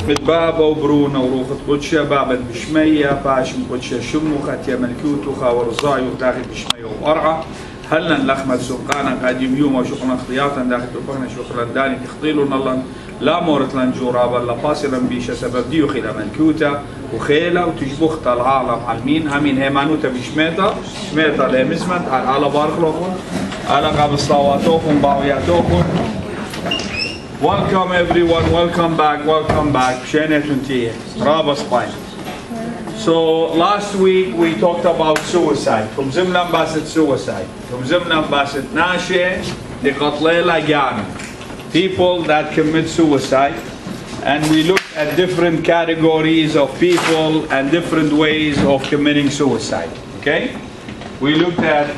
بابا وبرونا وروخت قدشة بابا بشمية باشم قدشة شموخت يا ملكوتوخا ورزاي وداخل بشمية وقرعة هلنا لخمة سرقانا قادم يوم وشقنا خطياتا داخل بفقنا شقنا داني تخطيلنا الله لا مورت لن جورابا لا باصلا بيشا سبب ديو خيلا ملكوتا وخيلا وتجبخت العالم عالمين همين هيمانوتا بشميتا شميتا لمزمت على بارخلوكم على قبل صلواتوكم باوياتوكم. Welcome everyone, welcome back. So last week we talked about suicide. From Zimnan Basit suicide. From Zimnan Basit Nashe, the Qatlela Gyan. People that commit suicide. And we looked at different categories of people and different ways of committing suicide. Okay? We looked at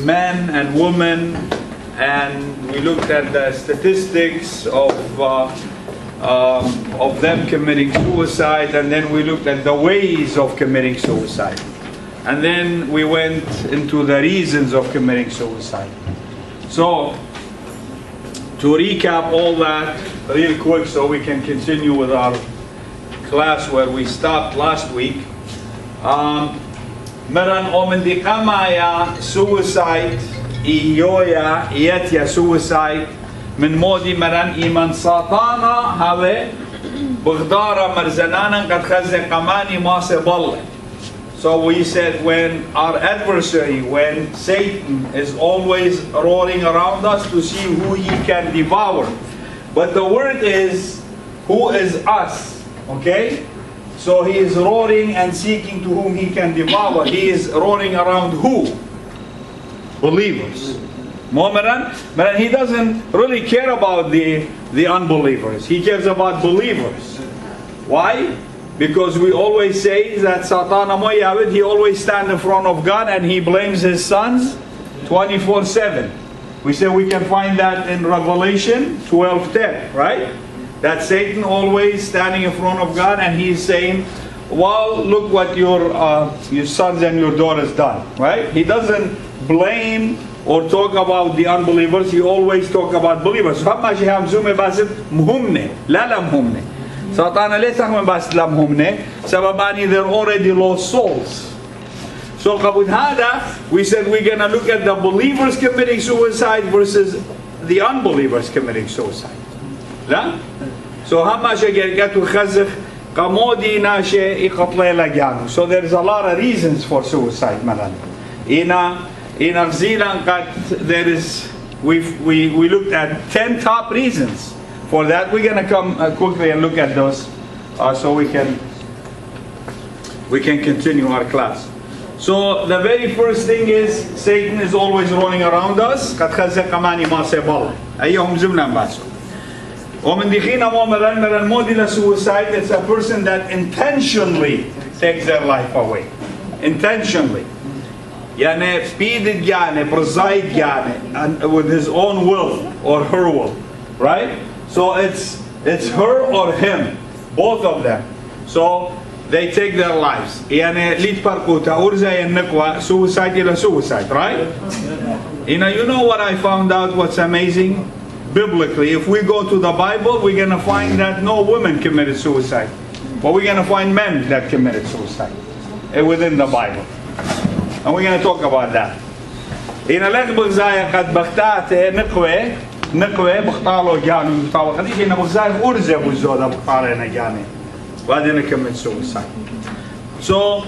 men and women. And we looked at the statistics of them committing suicide, and then we looked at the ways of committing suicide, and then we went into the reasons of committing suicide. So, to recap all that real quick, so we can continue with our class where we stopped last week. Meran omendikama suicide. إيويا إيتيا suicide من مودي مران إيمان ساطانا هذا بغدارة مرزنانا قد خزن قماني ما سبل. So we said when our adversary, when Satan is always roaring around us to see who he can devour. But the word is, who is us? Okay? So he is roaring and seeking to whom he can devour. He is roaring around who? Believers. But he doesn't really care about the unbelievers. He cares about believers. Why? Because we always say that Satan Amoyavid, he always stands in front of God and he blames his sons 24/7. We say we can find that in Revelation 12:10, right? That Satan always standing in front of God and he's saying, well, look what your sons and your daughters done, right? He doesn't blame or talk about the unbelievers. He always talk about believers. فما شيء هم زوم باسد مهمة لا مهمة. ساتانا ليس هم باسد لا مهمة. سبباني they're already lost souls. So with هذا we said we're gonna look at the believers committing suicide versus the unbelievers committing suicide. لا? So هم شيء قالوا خزخ قمودي ناشئ يقتله لجانو. So there's a lot of reasons for suicide, man. In New Zealand, there is we looked at 10 top reasons for that. We're gonna come quickly and look at those, so we can continue our class. So the very first thing is Satan is always running around us. قد خزق كماني ما سبلا. أيهم زمنا باسو. ومن دخينا مرن موديل suicide. It's a person that intentionally takes their life away. Intentionally. يعني بيدد يعني برزايد يعني with his own will or her will, right? So it's her or him, both of them. So they take their lives. يعني ليت باركوتا أورزا ينقوا suicide إلى suicide, right? You know what I found out? What's amazing? Biblically, if we go to the Bible, we're gonna find that no women committed suicide, but we're gonna find men that committed suicide within the Bible. And we're going to talk about that. In a leg bugzaya qad baqtate نقوى بختاروا جانو متوقع دي هنا بغزاي أرزة بزودة بختارنا جاني بعدين commit suicide. So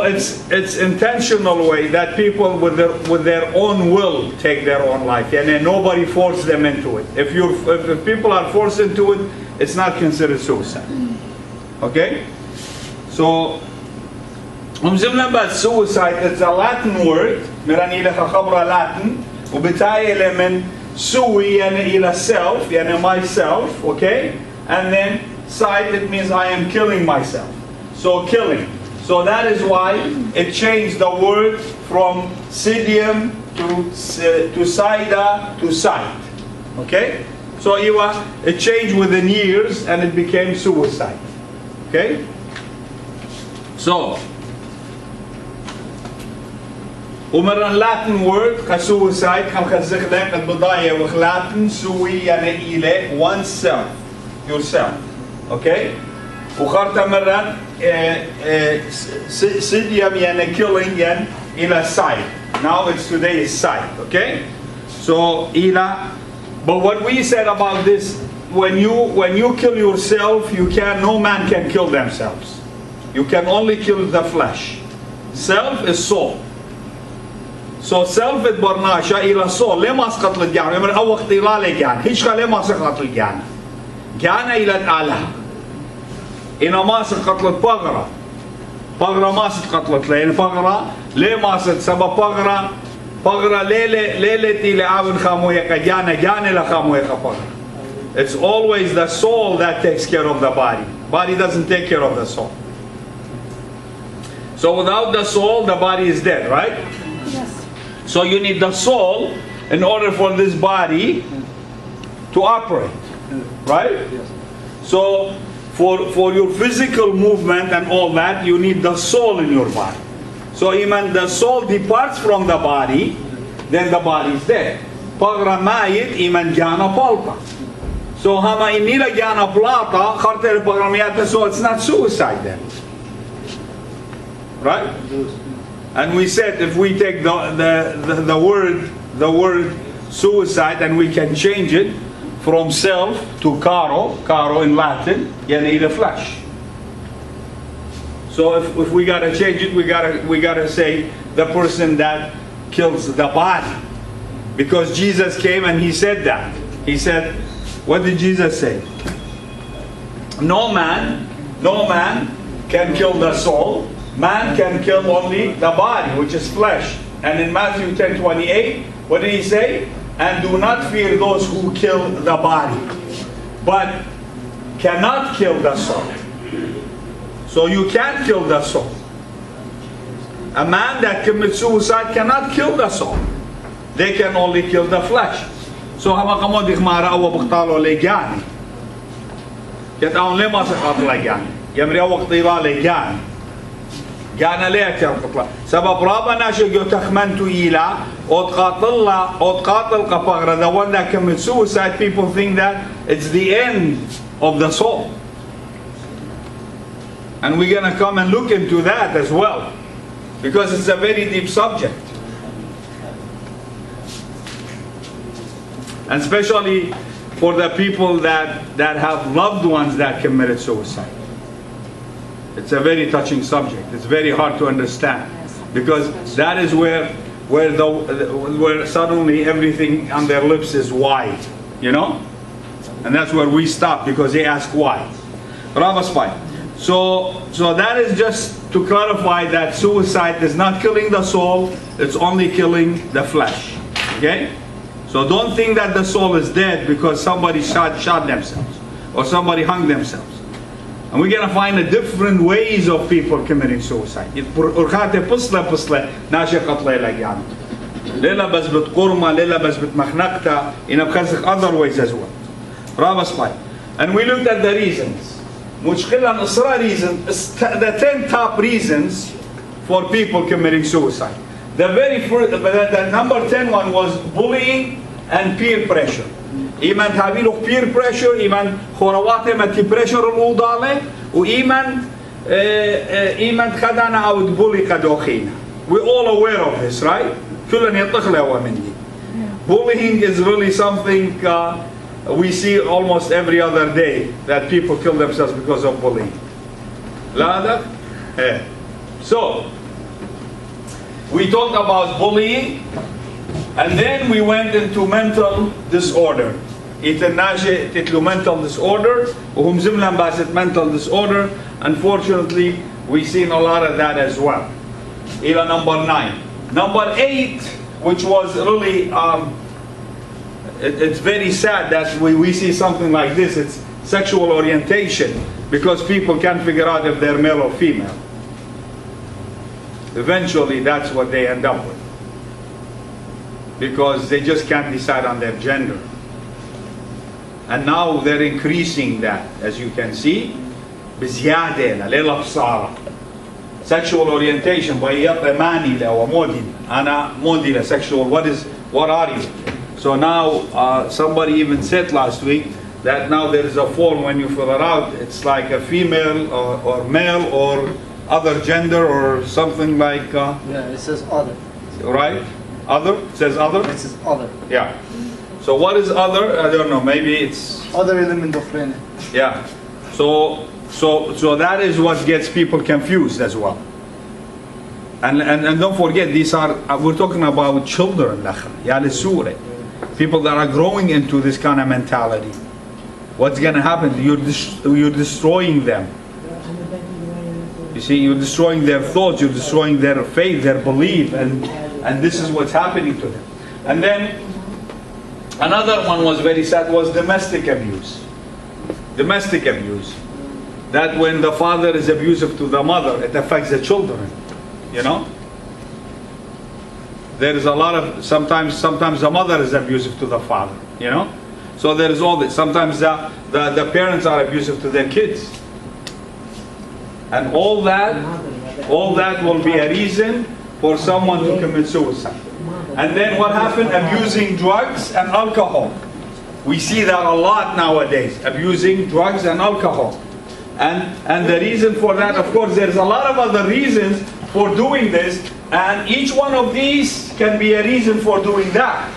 it's intentional way that people with their own will take their own life, and then nobody forced them into it. If people are forced into it, it's not considered suicide. Okay? So about suicide, it's a Latin word. مراني لها خبرة Latin. وبتاعي من سوي يعني إلى self يعني myself, okay? And then side, it means I am killing myself. So killing. So that is why it changed the word from sidium to sida to side. Okay? So it changed within years and it became suicide. Okay? So ومرة Latin word suicide كم خزخ لك البضاية وخلاتن سوي يعني إلى oneself. yourself. Okay? وخرت مرة سديم يعني killing يعني إلى sight. Now it's today's sight. Okay? So إلى. But what we said about this, when you kill yourself, no man can kill themselves. You can only kill the flesh. Self is soul. So self اتبرناشا إلى soul. ليه ما سقط الجانة؟ من أول وقت إلى الجانة. هيش ليه ما سقط الجانة؟ جانة إلى الآلة. إنه ما سقط البقرة. بقرة ما سقط لين بقرة. ليه ما سقط؟ سبب بقرة ليلة إلى عون خاموية جانة لخاموية بقرة. It's always the soul that takes care of the body. Body doesn't take care of the soul. So without the soul, the body is dead, right? Yes. So you need the soul in order for this body to operate, right? Yes. So for your physical movement and all that, you need the soul in your body. So even the soul departs from the body, then the body is dead. Pagra mayit iman jana palpa. So hama inila jana plata khartel pagramiyata, so it's not suicide then. Right? And we said if we take the word suicide and we can change it from self to caro in Latin, yani the flesh. So if we gotta change it, we gotta say the person that kills the body, because Jesus came and he said that. He said, what did Jesus say? No man can kill the soul. Man can kill only the body, which is flesh. And in Matthew 10:28, what did he say? And do not fear those who kill the body, but cannot kill the soul. So you can't kill the soul. A man that commits suicide cannot kill the soul. They can only kill the flesh. So hama kamodik mara awa baqtalo legani. Yet aun lema saqat legani. Yamri awa qtila legani. Gana lea كرقطلا سبب رابنا شو تخمنتو إلى أو تقاتل قبغرة. The one that commits suicide, people think that it's the end of the soul, and we're gonna come and look into that as well, because it's a very deep subject, and especially for the people that have loved ones that committed suicide. It's a very touching subject. It's very hard to understand, because that is where suddenly everything on their lips is wide, you know, and that's where we stop, because they ask why. So that is just to clarify that suicide is not killing the soul; it's only killing the flesh. Okay, so don't think that the soul is dead because somebody shot themselves or somebody hung themselves. And we're going to find a different ways of people committing suicide. Urkhate pusla nashe qatla lagan. Lela bas bitqurma, lela bas bitmakhnaqta, in other ways as well. And we looked at the reasons. Mushkila nasra reasons, the 10 top reasons for people committing suicide. The very first, the number 10 one was bullying and peer pressure. إيمان تابيله peer pressure، إيمان خرواته متي pressure الوضالة، وإيمان خدنا أو تبولي قدوخينا. We're all aware of this, right? كلنا يطخله ومني. Bullying is really something we see almost every other day, that people kill themselves because of bullying. لا هذا؟ So we talked about bullying. And then we went into mental disorder. Mental disorder. Mental disorder. Unfortunately, we've seen a lot of that as well. Number 9. Number 8, which was really, it's very sad that we see something like this. It's sexual orientation, because people can't figure out if they're male or female. Eventually, that's what they end up with, because they just can't decide on their gender. And now they're increasing that, as you can see. Sexual orientation, sexual, what are you? So now somebody even said last week that now there is a form when you fill it out, it's like a female or male or other gender or something like. Yeah, it says other. Right? Other? It says other? It says other. Yeah. So what is other? I don't know. Maybe it's. Other element of Rene. Yeah. So that is what gets people confused as well. And don't forget, these are, we're talking about children, people that are growing into this kind of mentality. What's going to happen? You're destroying them. You see, you're destroying their thoughts, you're destroying their faith, their belief, and this is what's happening to them. And then another one was very sad, was domestic abuse. Domestic abuse. That when the father is abusive to the mother, it affects the children. You know? There is a lot of, sometimes the mother is abusive to the father, you know? So there is all this. Sometimes the parents are abusive to their kids. And all that will be a reason for someone to commit suicide. And then what happened? Abusing drugs and alcohol. We see that a lot nowadays, abusing drugs and alcohol. And the reason for that, of course, there's a lot of other reasons for doing this, and each one of these can be a reason for doing that.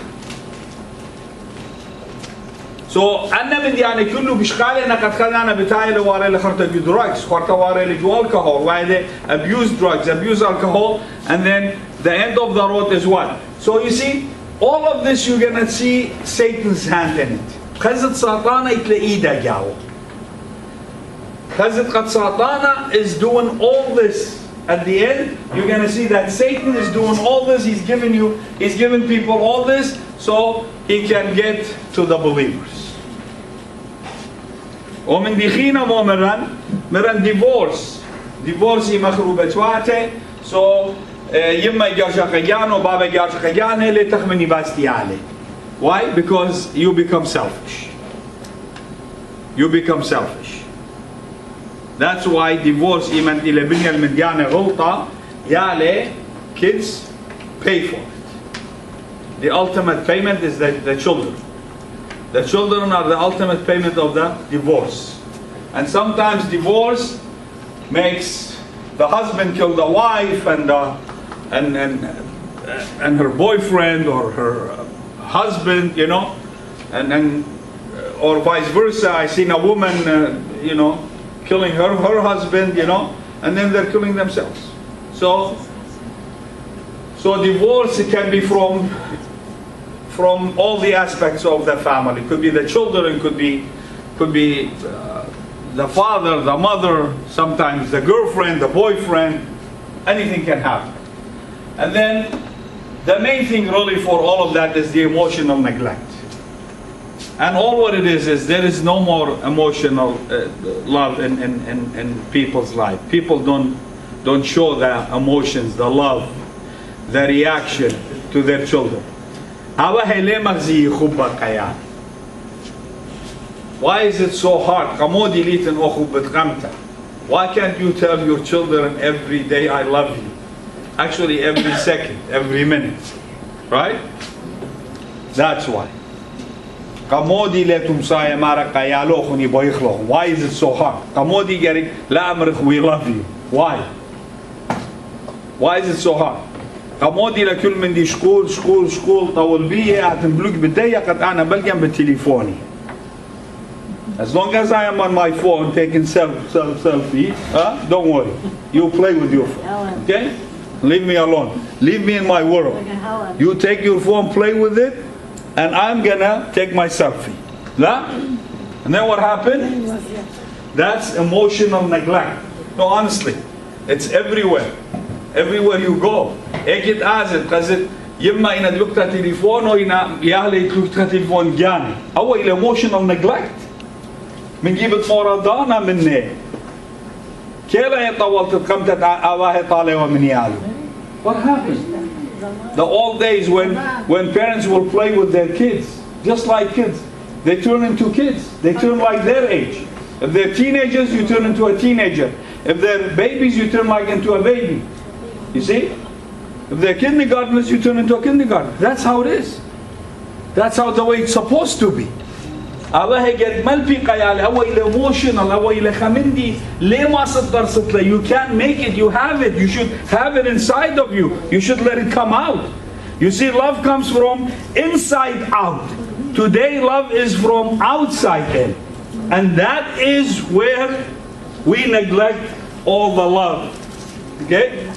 So أنا من يعني كله بشغالة إنك أتخلى أنا بتاعي لواري اللي خرطة جو drugs, خرطة واري اللي جو alcohol, why they abuse drugs, abuse alcohol, and then the end of the road is what? So you see, all of this you're gonna see Satan's hand in it. خزت ساطانة يتلاقيه دا جاو. خزت قد ساطانة is doing all this. At the end, you're going to see that Satan is doing all this. He's giving people all this so he can get to the believers. ومن دخينا مرن divorce. Divorce مخروبة واته. So يما يجارش قيان وبابا يجارش قيان اللي تخمني باستي عليه. Why? Because you become selfish. You become selfish. That's why divorce إيمان إلى بنية المديانة غلطة يالي kids pay for it. The ultimate payment is the children. The children are the ultimate payment of the divorce. And sometimes divorce makes the husband kill the wife and her boyfriend or her husband, you know, and or vice versa. I seen a woman, you know, killing her husband, you know, and then they're killing themselves. So divorce, it can be from all the aspects of the family. Could be the children, could be the father, the mother, sometimes the girlfriend, the boyfriend. Anything can happen. And then the main thing really for all of that is the emotional neglect. And all what it is there is no more emotional love in people's life. People don't show the emotions, the love, the reaction to their children. Why is it so hard? Why can't you tell your children every day, I love you? Actually, every second, every minute. Right? That's why. Why is it so hard? We love you. Why? Why is it so hard? قمودي لكل من دي شغول طول بيه اعتملوك بداية قد أنا بلقم بتليفوني. As long as I am on my phone taking selfie, don't worry. You play with your phone. Okay? Leave me alone. Leave me in my world. You take your phone, play with it, and I'm gonna take my selfie. And then what happened? That's emotional neglect. No, honestly, it's everywhere. Everywhere you go. Ekit azet, kazet, yemma ina lukta telefono ina yahle lukta telefon gyani. Awa il emotional neglect. من جيبت موردانا مني. كيلا يطول تتقمت أواه طالع ومن يالو. What happened? The old days when parents will play with their kids, just like kids, they turn into kids. They turn like their age. If they're teenagers, you turn into a teenager. If they're babies, you turn like into a baby. You see? If they're kindergartners, you turn into a kindergartner. That's how it is. That's how the way it's supposed to be. الله قد ما البقى هو إلى emotional هو إلى خمندي ليه ما صدر صدر you can't make it you have it you should have it inside of you you should let it come out you see love comes from inside out today love is from outside in and that is where we neglect all the love okay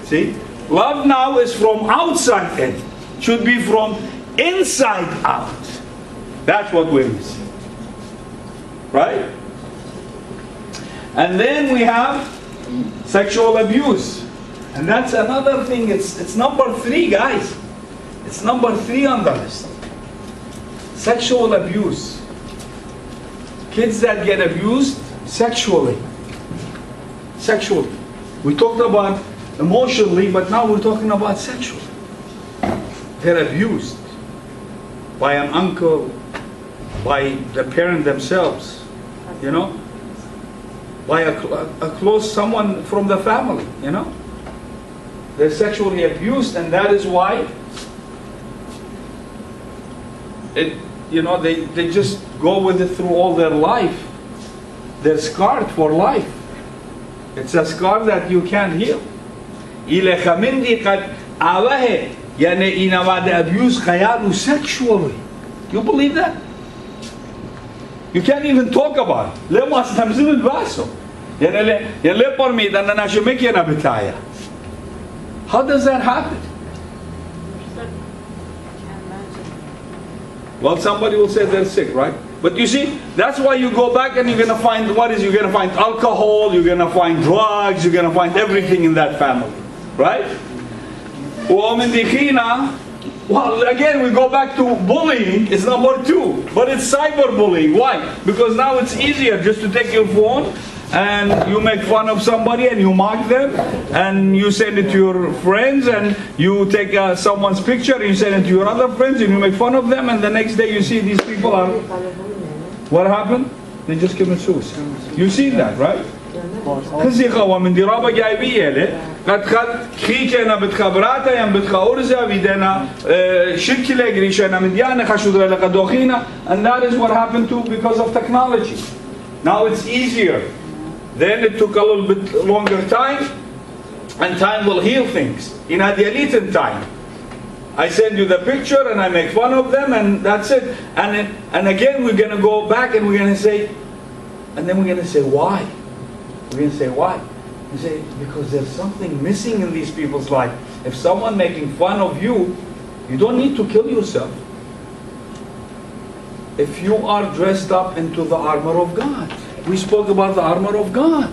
see love now is from outside in should be from inside out. That's what we're missing. Right? And then we have sexual abuse. And that's another thing. It's number 3, guys. It's number 3 on the list. Sexual abuse. Kids that get abused sexually. Sexually. We talked about emotionally, but now we're talking about sexually. They're abused by an uncle, by the parent themselves, you know, by a close someone from the family, you know. They're sexually abused, and that is why they just go with it through all their life. They're scarred for life. It's a scar that you can't heal. يعني in about the abuse خياله sexually. You believe that? You can't even talk about it. ليه ما استمزم الباسو؟ يعني ليه برميد أن أنا شمك أنا بتاعي. How does that happen? Well, somebody will say they're sick, right? But you see, that's why you go back and you're going to find, you're going to find alcohol, you're going to find drugs, you're going to find everything in that family, right? Well, again, we go back to bullying. It's number 2. But it's cyberbullying. Why? Because now it's easier just to take your phone and you make fun of somebody and you mock them and you send it to your friends and you take someone's picture and you send it to your other friends and you make fun of them and the next day you see these people are... What happened? They just commit suicide. You see that, right? خزي قوة من درابة جايبية له قد خيكنا بتخبراتا يم بتخورزا بيدنا شكلة قريشنا من ديانا خشودرا لقدوخينا and that is what happened to because of technology. Now it's easier. Then it took a little bit longer time and time will heal things. In a deleted time. I send you the picture and I make fun of them and that's it. And again we're going to go back and we're going to say, and then we're going to say why? We're going to say, why? You say, because there's something missing in these people's life. If someone making fun of you, you don't need to kill yourself. If you are dressed up into the armor of God. We spoke about the armor of God.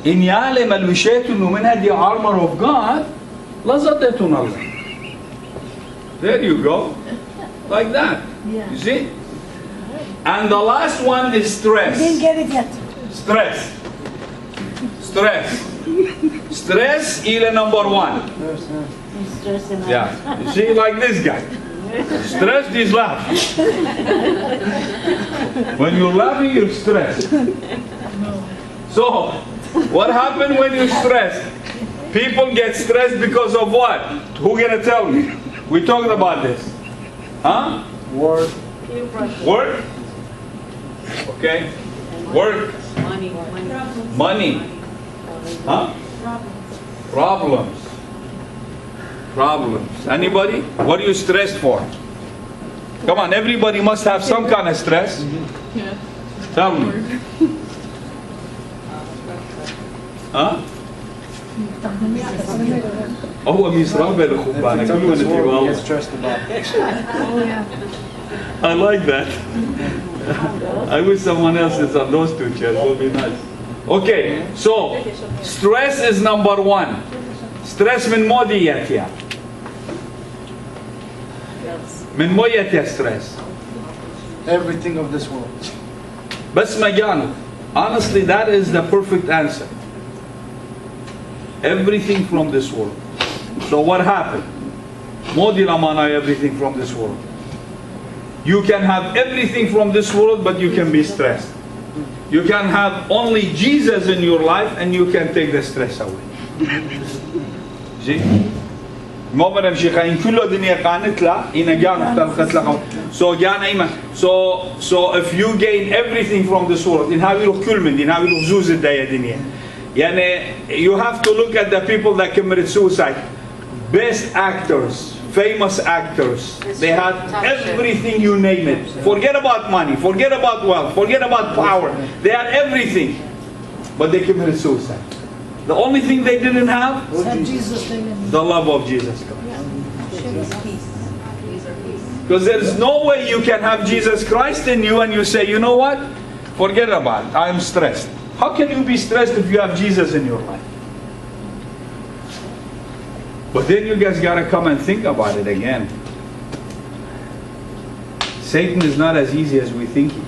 إن يعلم الوشيت إنه من هذه armor of God لزدتنا الله. There you go. Like that. You see? And the last one is stress. Didn't get it yet. Stress. Stress is number 1. Yeah. You see, like this guy. Stressed is laugh. When you're laughing, you're stressed. So, what happens when you're stressed? People get stressed because of what? Who gonna tell me? We talked about this. Huh? Work. Work? Okay. Work. Money. Huh? Problems. Anybody? What are you stressed for? Come on, everybody must have some kind of stress. Yeah. Tell me. Huh? هو miserable خد بالك. Get stressed about. I like that. I wish someone else is on those 2 chairs. It would be nice. Okay, so stress is number 1. Stress من مودي يا من موية يا stress. Everything of this world. بس مجانو. Honestly, that is the perfect answer. Everything from this world. So what happened? مودي لما everything from this world. You can have everything from this world, but you can be stressed. You can have only Jesus in your life, and you can take the stress away. See? المهم نمشي إن كل الدنيا قانت له إن جان اختلقت له so جان إيمان so if you gain everything from this world إن هاي يروح كل من إن هاي يروح زوز الدنيا دنيا يعني you have to look at the people that committed suicide. Best actors, famous actors, they had everything, you name it. Forget about money, forget about wealth, forget about power. They had everything, but they committed suicide. The only thing they didn't have, the love of Jesus Christ. Because there is no way you can have Jesus Christ in you and you say, you know what, forget about it, I am stressed. How can you be stressed if you have Jesus in your life? But then you guys got to come and think about it again. Satan is not as easy as we think he is.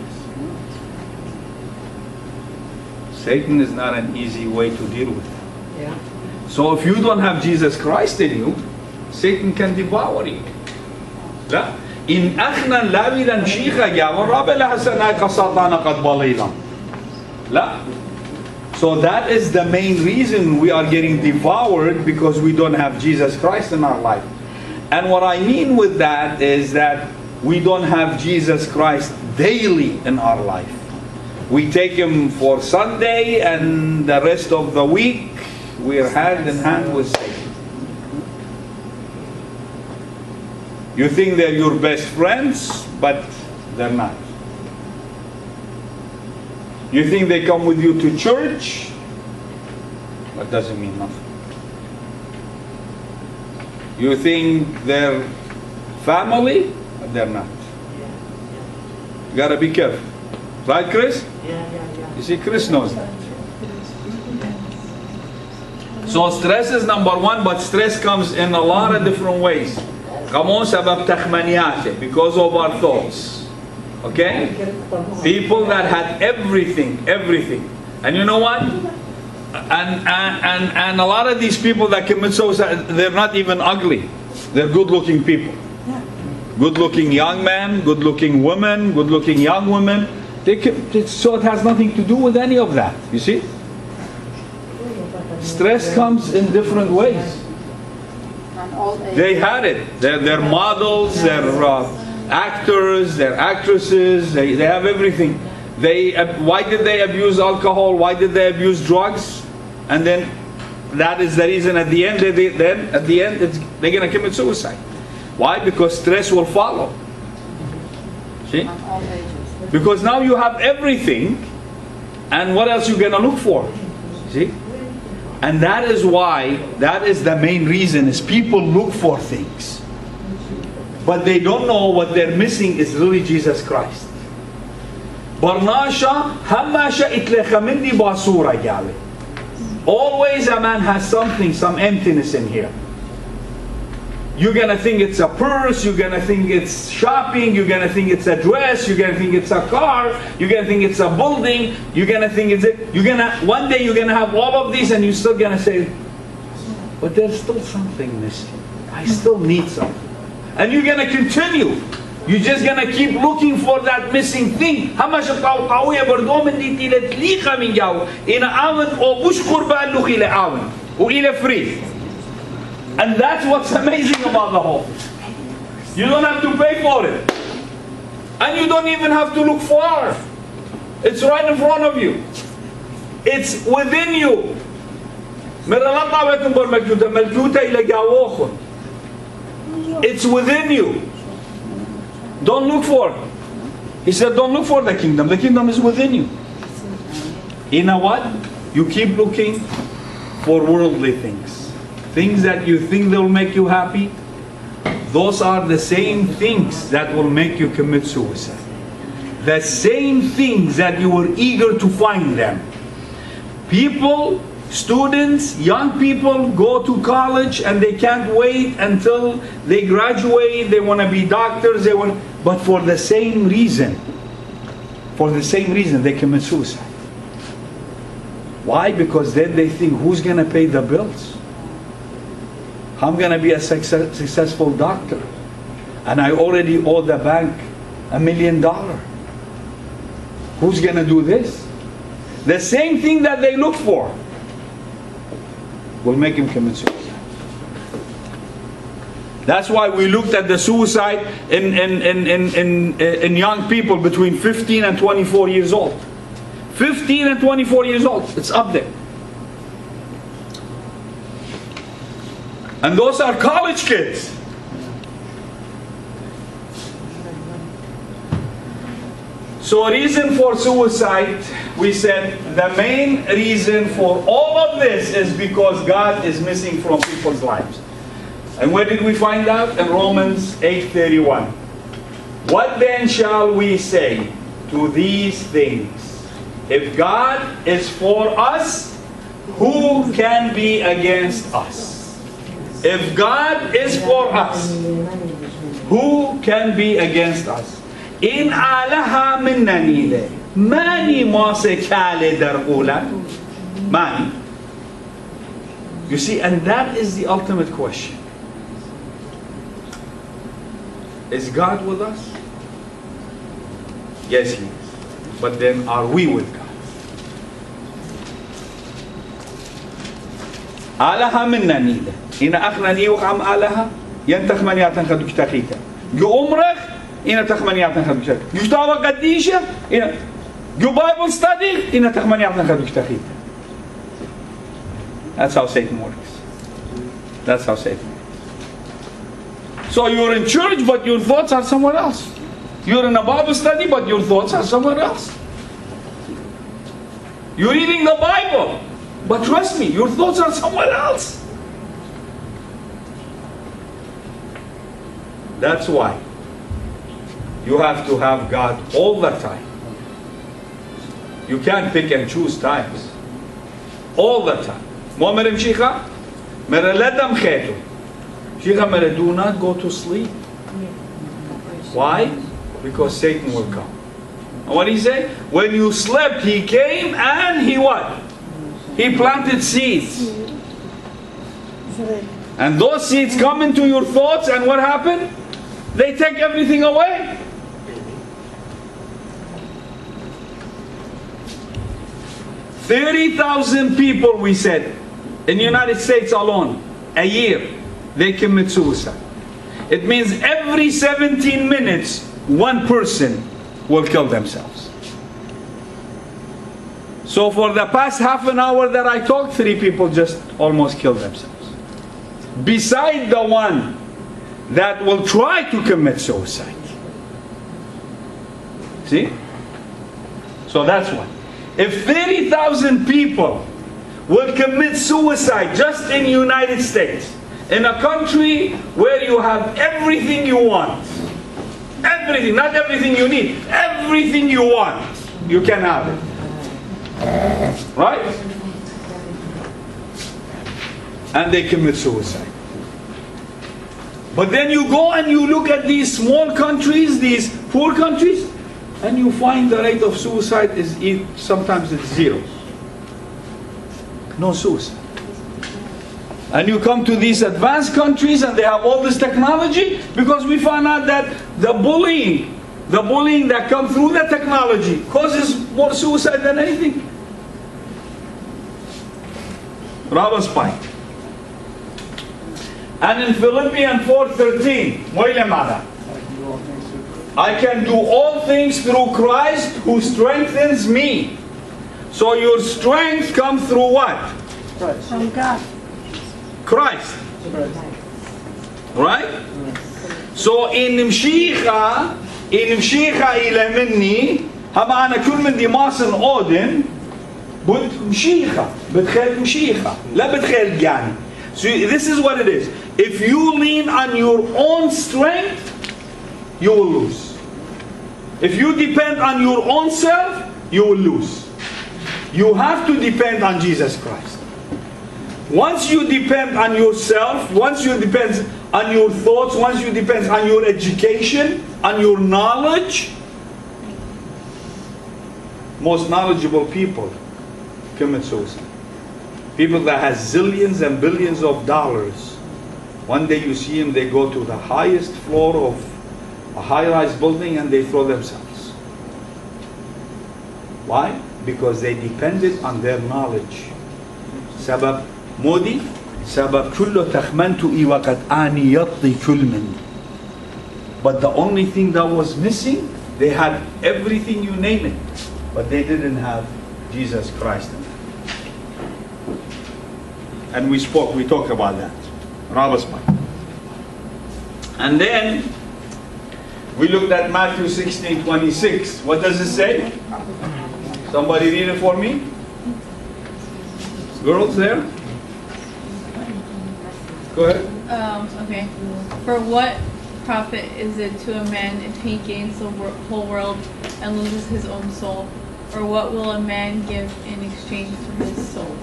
Satan is not an easy way to deal with. Yeah. So if you don't have Jesus Christ in you, Satan can devour you. لا إن أخنا لا شيخا يا ورب لها سناك ساتانا قد ضليلا. لا. So that is the main reason we are getting devoured, because we don't have Jesus Christ in our life. And what I mean with that is that we don't have Jesus Christ daily in our life. We take Him for Sunday and the rest of the week we are hand in hand with Satan. You think they're your best friends, but they're not. You think they come with you to church, but doesn't mean nothing. You think they're family, but they're not. You gotta be careful. Right, Chris? You see, Chris knows that. So stress is number one, but stress comes in a lot of different ways. كمان سبب تخمينياته, because of our thoughts. Okay? People that had everything. And you know what? And a lot of these people that commit suicide, they're not even ugly. They're good-looking people. Good-looking young men, good-looking women, good-looking young women. So it has nothing to do with any of that. You see? Stress comes in different ways. They had it. They're models, they're actors, they're actresses, they have everything. Why did they abuse alcohol? Why did they abuse drugs? And then that is the reason at the end, they're going to commit suicide. Why? Because stress will follow. See? Because now you have everything, and what else you going to look for? See? And that is why, that is the main reason, is people look for things. But they don't know what they're missing is really Jesus Christ. Barnasha, hamasha itlecha minni basura gawe. Always a man has something, some emptiness in here. You're gonna think it's a purse, you're gonna think it's shopping, you're gonna think it's a dress, you're gonna think it's a car, you're gonna think it's a building, you're gonna think it's one day you're gonna have all of these and you're still gonna say, but there's still something missing. I still need something. And you're gonna continue. You're just gonna keep looking for that missing thing. And that's what's amazing about the whole. You don't have to pay for it. And you don't even have to look far. It's right in front of you. It's within you. It's within you. Don't look for it. He said, don't look for the kingdom. The kingdom is within you. You know what? You keep looking for worldly things. Things that you think they'll make you happy. Those are the same things that will make you commit suicide. The same things that you were eager to find them. People, students, young people go to college and they can't wait until they graduate. They want to be doctors. But for the same reason. For the same reason they commit suicide. Why? Because then they think, who's going to pay the bills? I'm going to be a successful doctor. And I already owe the bank $1 million. Who's going to do this? The same thing that they look for will make him commit suicide. That's why we looked at the suicide in young people between 15 and 24 years old. 15 and 24 years old. It's up there. And those are college kids. So reason for suicide, we said the main reason for all of this is because God is missing from people's lives. And where did we find out? In Romans 8:31. What then shall we say to these things? If God is for us, who can be against us? If God is for us, who can be against us? In alaha minnani mani masekale darula mani. You see, and that is the ultimate question. Is God with us? Yes, He is. But then are we with God? alaha minnani ina akhnani waqam alaha yantakh man yatan khaduk takhita ju umrah ina takhman yatan khaduk takhita ju tawa qadisha ina ju Bible study ina takhman yatan khaduk takhita. That's how Satan works. That's how Satan works. So you're in church but your thoughts are somewhere else. You're in a Bible study but your thoughts are somewhere else. You're reading the Bible, but trust me, your thoughts are somewhere else. That's why you have to have God all the time. You can't pick and choose times. All the time. Mu'mirim Shikha, Meraladam Khetu. Shikha Mera, do not go to sleep. Why? Because Satan will come. And what did he say? When you slept, he came and he what? He planted seeds. And those seeds come into your thoughts and what happened? They take everything away. $30,000 people, we said, in the United States alone, a year, they commit suicide. It means every 17 minutes, one person will kill themselves. So for the past half an hour that I talked, 3 people just almost killed themselves. Beside the one that will try to commit suicide. See? So that's one. If 30,000 people will commit suicide just in the United States, in a country where you have everything you want, everything, not everything you need, everything you want, you can have it. Right? And they commit suicide. But then you go and you look at these small countries, these poor countries, and you find the rate of suicide is sometimes it's 0. No suicide. And you come to these advanced countries and they have all this technology, because we found out that the bullying that comes through the technology causes more suicide than anything. Robber spike. And in Philippians 4:13, I can do all things through Christ who strengthens me. So your strength comes through what? Christ. From God. Christ. Right? So in مشيخة إلى مني هم أنا كل من دي ماسن أودن بد مشيخة بتخيل مشيخة لا بتخيل يعني. So this is what it is. If you lean on your own strength, you will lose. If you depend on your own self, you will lose. You have to depend on Jesus Christ. Once you depend on yourself, once you depend on your thoughts, once you depend on your education, on your knowledge, most knowledgeable people commit suicide. People that has zillions and billions of dollars, one day you see them, they go to the highest floor of a high-rise building and they throw themselves. Why? Because they depended on their knowledge. Sabab Modi, سبب كله تخمنتو إي وقت آني يطي كل من. But the only thing that was missing, they had everything, you name it, but they didn't have Jesus Christ in them. And we talked about that. Rabba's mind. And then we looked at Matthew 16:26. What does it say? Somebody read it for me? Girls there? Go ahead. Okay. For what profit is it to a man if he gains the whole world and loses his own soul? Or what will a man give in exchange for his soul?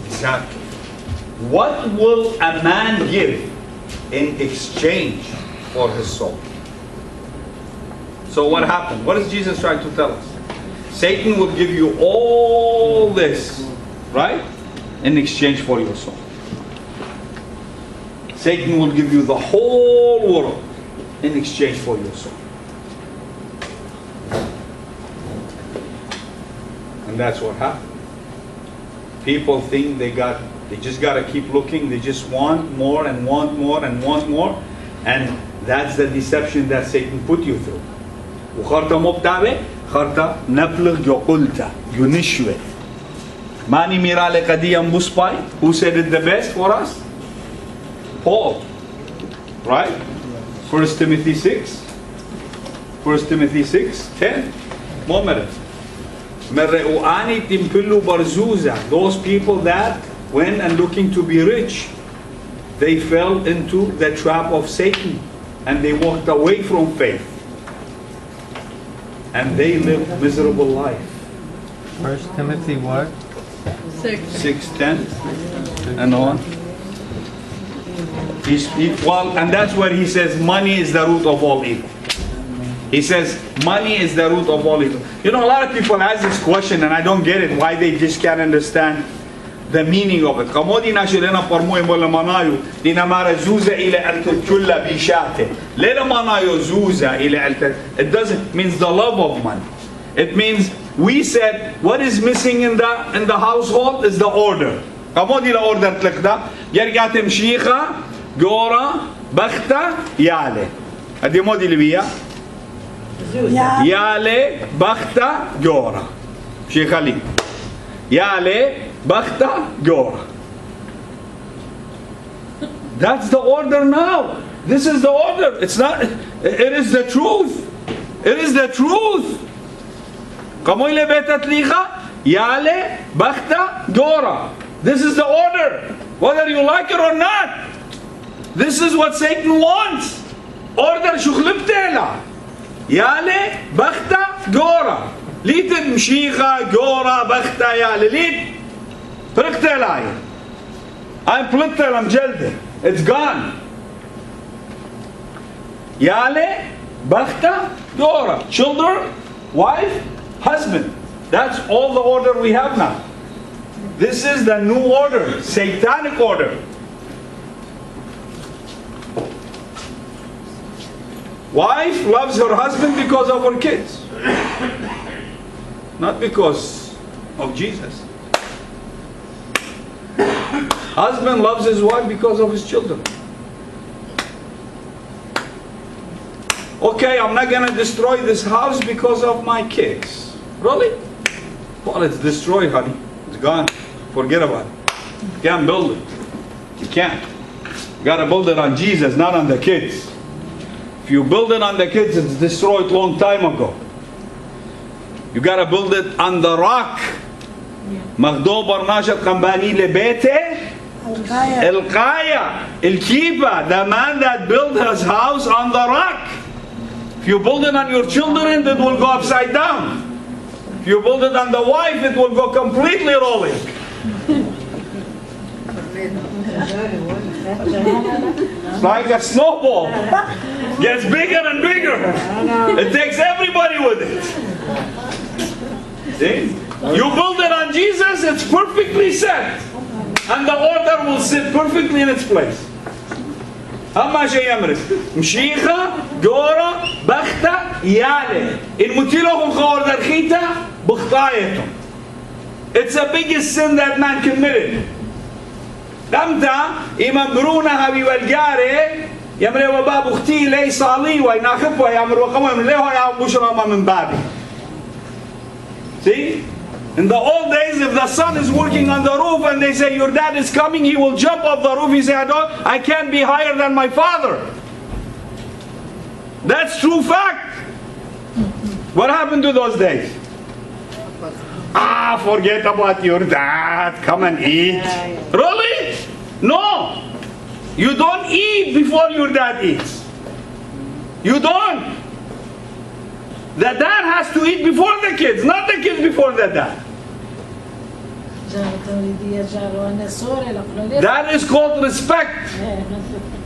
Exactly. What will a man give in exchange for his soul? So what happened? What is Jesus trying to tell us? Satan will give you all this, right? In exchange for your soul. Satan will give you the whole world in exchange for your soul. And that's what happened. People think they just got to keep looking. They just want more and want more and want more. And that's the deception that Satan put you through. وخرطة مبتعبة خرطة نبلغ يقولتا ينشوه. Mani mirale kadiyam buspai. Who said it the best for us? Paul. Right? 1 Timothy 6. 1 Timothy 6:10. Moment. Those people that went and looking to be rich, they fell into the trap of Satan and they walked away from faith and they lived miserable life. 1 Timothy what? 6:10 and on. And that's where he says money is the root of all evil. He says money is the root of all evil. You know, a lot of people ask this question and I don't get it, why they just can't understand the meaning of it. It doesn't mean the love of money. It means we said what is missing in the household is the order. Kamodi la order tlikda yergatem shicha gora bakhta yale. Adi modi libiya yale bakhta gora. Sheikh Ali. Yale bakhta gora. That's the order now. This is the order. It's not. It is the truth. It is the truth. Kamoyle betat licha yale bakhta gora. This is the order, whether you like it or not. This is what Satan wants. Order shukhlibtela. Yale bakhta gora. Litin mshicha gora bakhta yale. Lit priktela. I'm plittel, I'm jelde. It's gone. Yale bakhta gora. Children, wife, husband. That's all the order we have now. This is the new order, satanic order. Wife loves her husband because of her kids, not because of Jesus. Husband loves his wife because of his children. Okay, I'm not going to destroy this house because of my kids. Really? Well, it's destroyed, honey. It's gone. Forget about it. You can't build it. You can't. You got to build it on Jesus, not on the kids. If you build it on the kids, it's destroyed long time ago. You got to build it on the rock. مغدو برناشة قنباني لبيته القاية الكيبة. The man that built his house on the rock. If you build it on your children, it will go upside down. If you build it on the wife, it will go completely rolling. It's like a snowball. Gets bigger and bigger. It takes everybody with it. See? You build it on Jesus, it's perfectly set. And the order will sit perfectly in its place. أما شيء يمرس مشيخة جورة بختة يالي المتيلوهم خوار درخيتا بخطايتهم. It's the biggest sin that man committed. Damta, imam bruna habi walgare, yamre wa babu khti lay sali wa inakhib wa yamru wa qamam leho ya bushrama min babi. See? In the old days, if the son is working on the roof and they say your dad is coming, he will jump off the roof. He say, I can't be higher than my father. That's true fact. What happened to those days? Forget about your dad. Come and eat. Really? No. You don't eat before your dad eats. You don't. The dad has to eat before the kids, not the kids before the dad. That is called respect.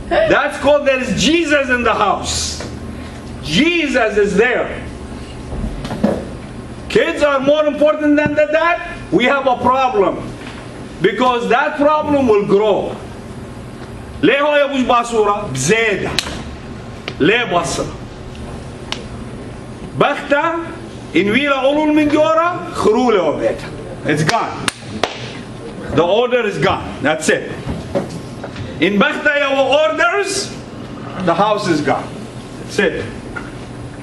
That's called there is Jesus in the house. Jesus is there. Kids are more important than the dad. We have a problem. Because that problem will grow. ليه هو يبوش باسورة بزيادة ليه بصرة بختة إن ويلا أولول من جورا خرولة وبيتا. It's gone. The order is gone. That's it. In Bakhta your orders, the house is gone. That's it.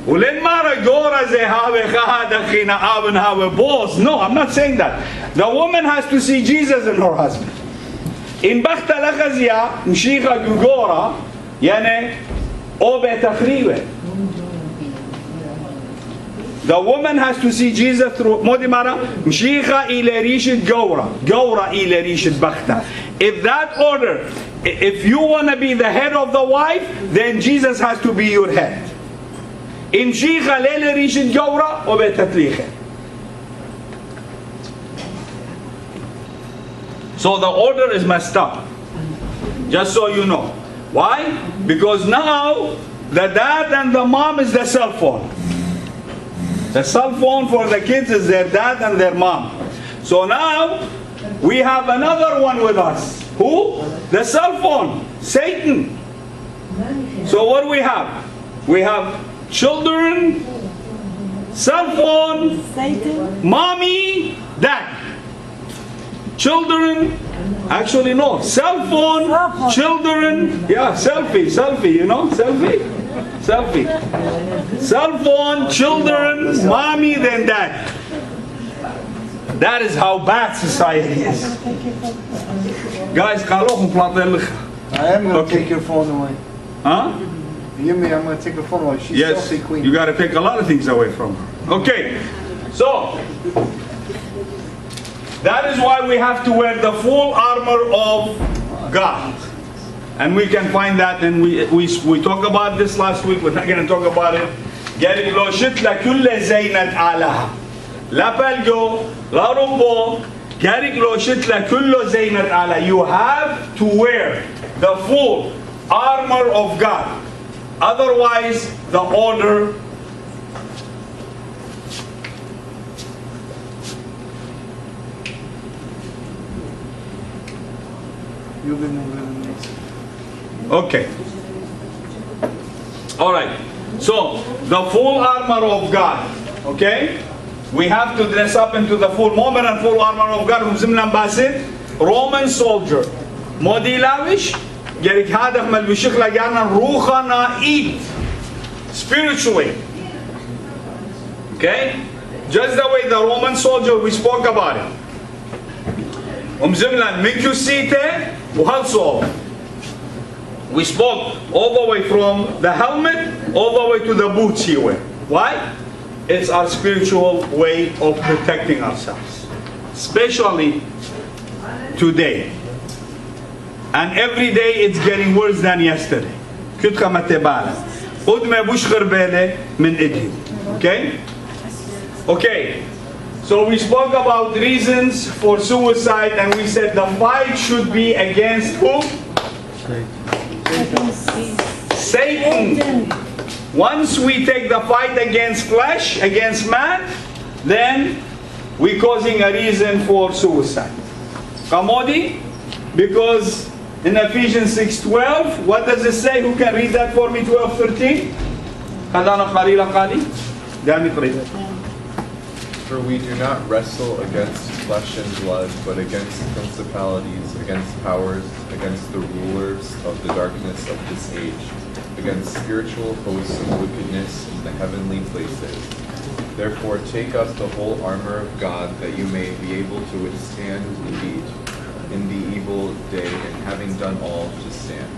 ولين مارا جورا زي هاوي خاها دخينا آبن هاوي boss. No, I'm not saying that. The woman has to see Jesus in her husband. In Bakhta لخزيا مشيخة جورا يعني أو بتخريبه. The woman has to see Jesus through مودي مارا مشيخة إلى ريشة جورا جورا إلى ريشة بختة. If that order, if you want to be the head of the wife, then Jesus has to be your head. In مشيخة ليلة ريشة جورا وبتتليخة. So the order is messed up. Just so you know. Why? Because now the dad and the mom is the cell phone. The cell phone for the kids is their dad and their mom. So now we have another one with us. Who? The cell phone. Satan. So what do we have? We have children, cell phone, Satan, mommy, dad. Children, actually no, cell phone, children, yeah, selfie, you know, selfie. Cell phone, children, mommy, then dad. That is how bad society is. Guys, I am going to take your phone away. Huh? Yummy, I'm going to take her phone away. She's Yes, selfie queen. you got to take a lot of things away from her. Okay, so that is why we have to wear the full armor of God. And we can find that, and we talked about this last week. We're not going to talk about it. قال لو شت لكل زينة علىها لا بلجو لا ربو قال لو شت لكل زينة على. You have to wear the full armor of God. Otherwise, the order You'll be moving next. Okay. All right. So the full armor of God. Okay. We have to dress up into the full moment and full armor of God. Roman soldier. Modi lavish. Gerik hadaf mal bishik lagana ruha na eat spiritually. Okay. Just the way the Roman soldier we spoke about it. Umzimlan minkusite uhalso. We spoke all the way from the helmet all the way to the boots he wear. Why? It's our spiritual way of protecting ourselves. Especially today. And every day it's getting worse than yesterday. Okay? Okay. So we spoke about reasons for suicide and we said the fight should be against who? Satan. Once we take the fight against flesh, against man, then we're causing a reason for suicide. Kamodi? Because in Ephesians 6:12, what does it say? Who can read that for me? 12:13. For we do not wrestle against flesh and blood, but against principalities, against powers, against the rulers of the darkness of this age, against spiritual hosts of wickedness in the heavenly places. Therefore take up the whole armor of God, that you may be able to withstand in the evil day, and having done all, to stand.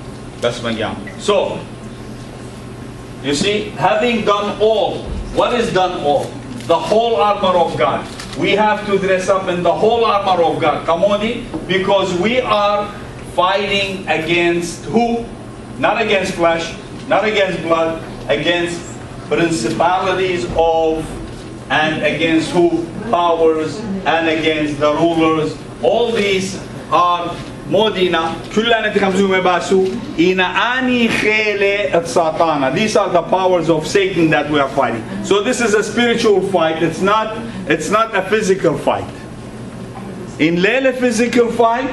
That's my young. So, you see, having done all, what is done all? The whole armor of God. We have to dress up in the whole armor of God. Kamodi, because we are fighting against who? Not against flesh, not against blood, against principalities of, and against who? Powers, and against the rulers. All these are modina. These are the powers of Satan that we are fighting. So this is a spiritual fight. It's not a physical fight. In a physical fight,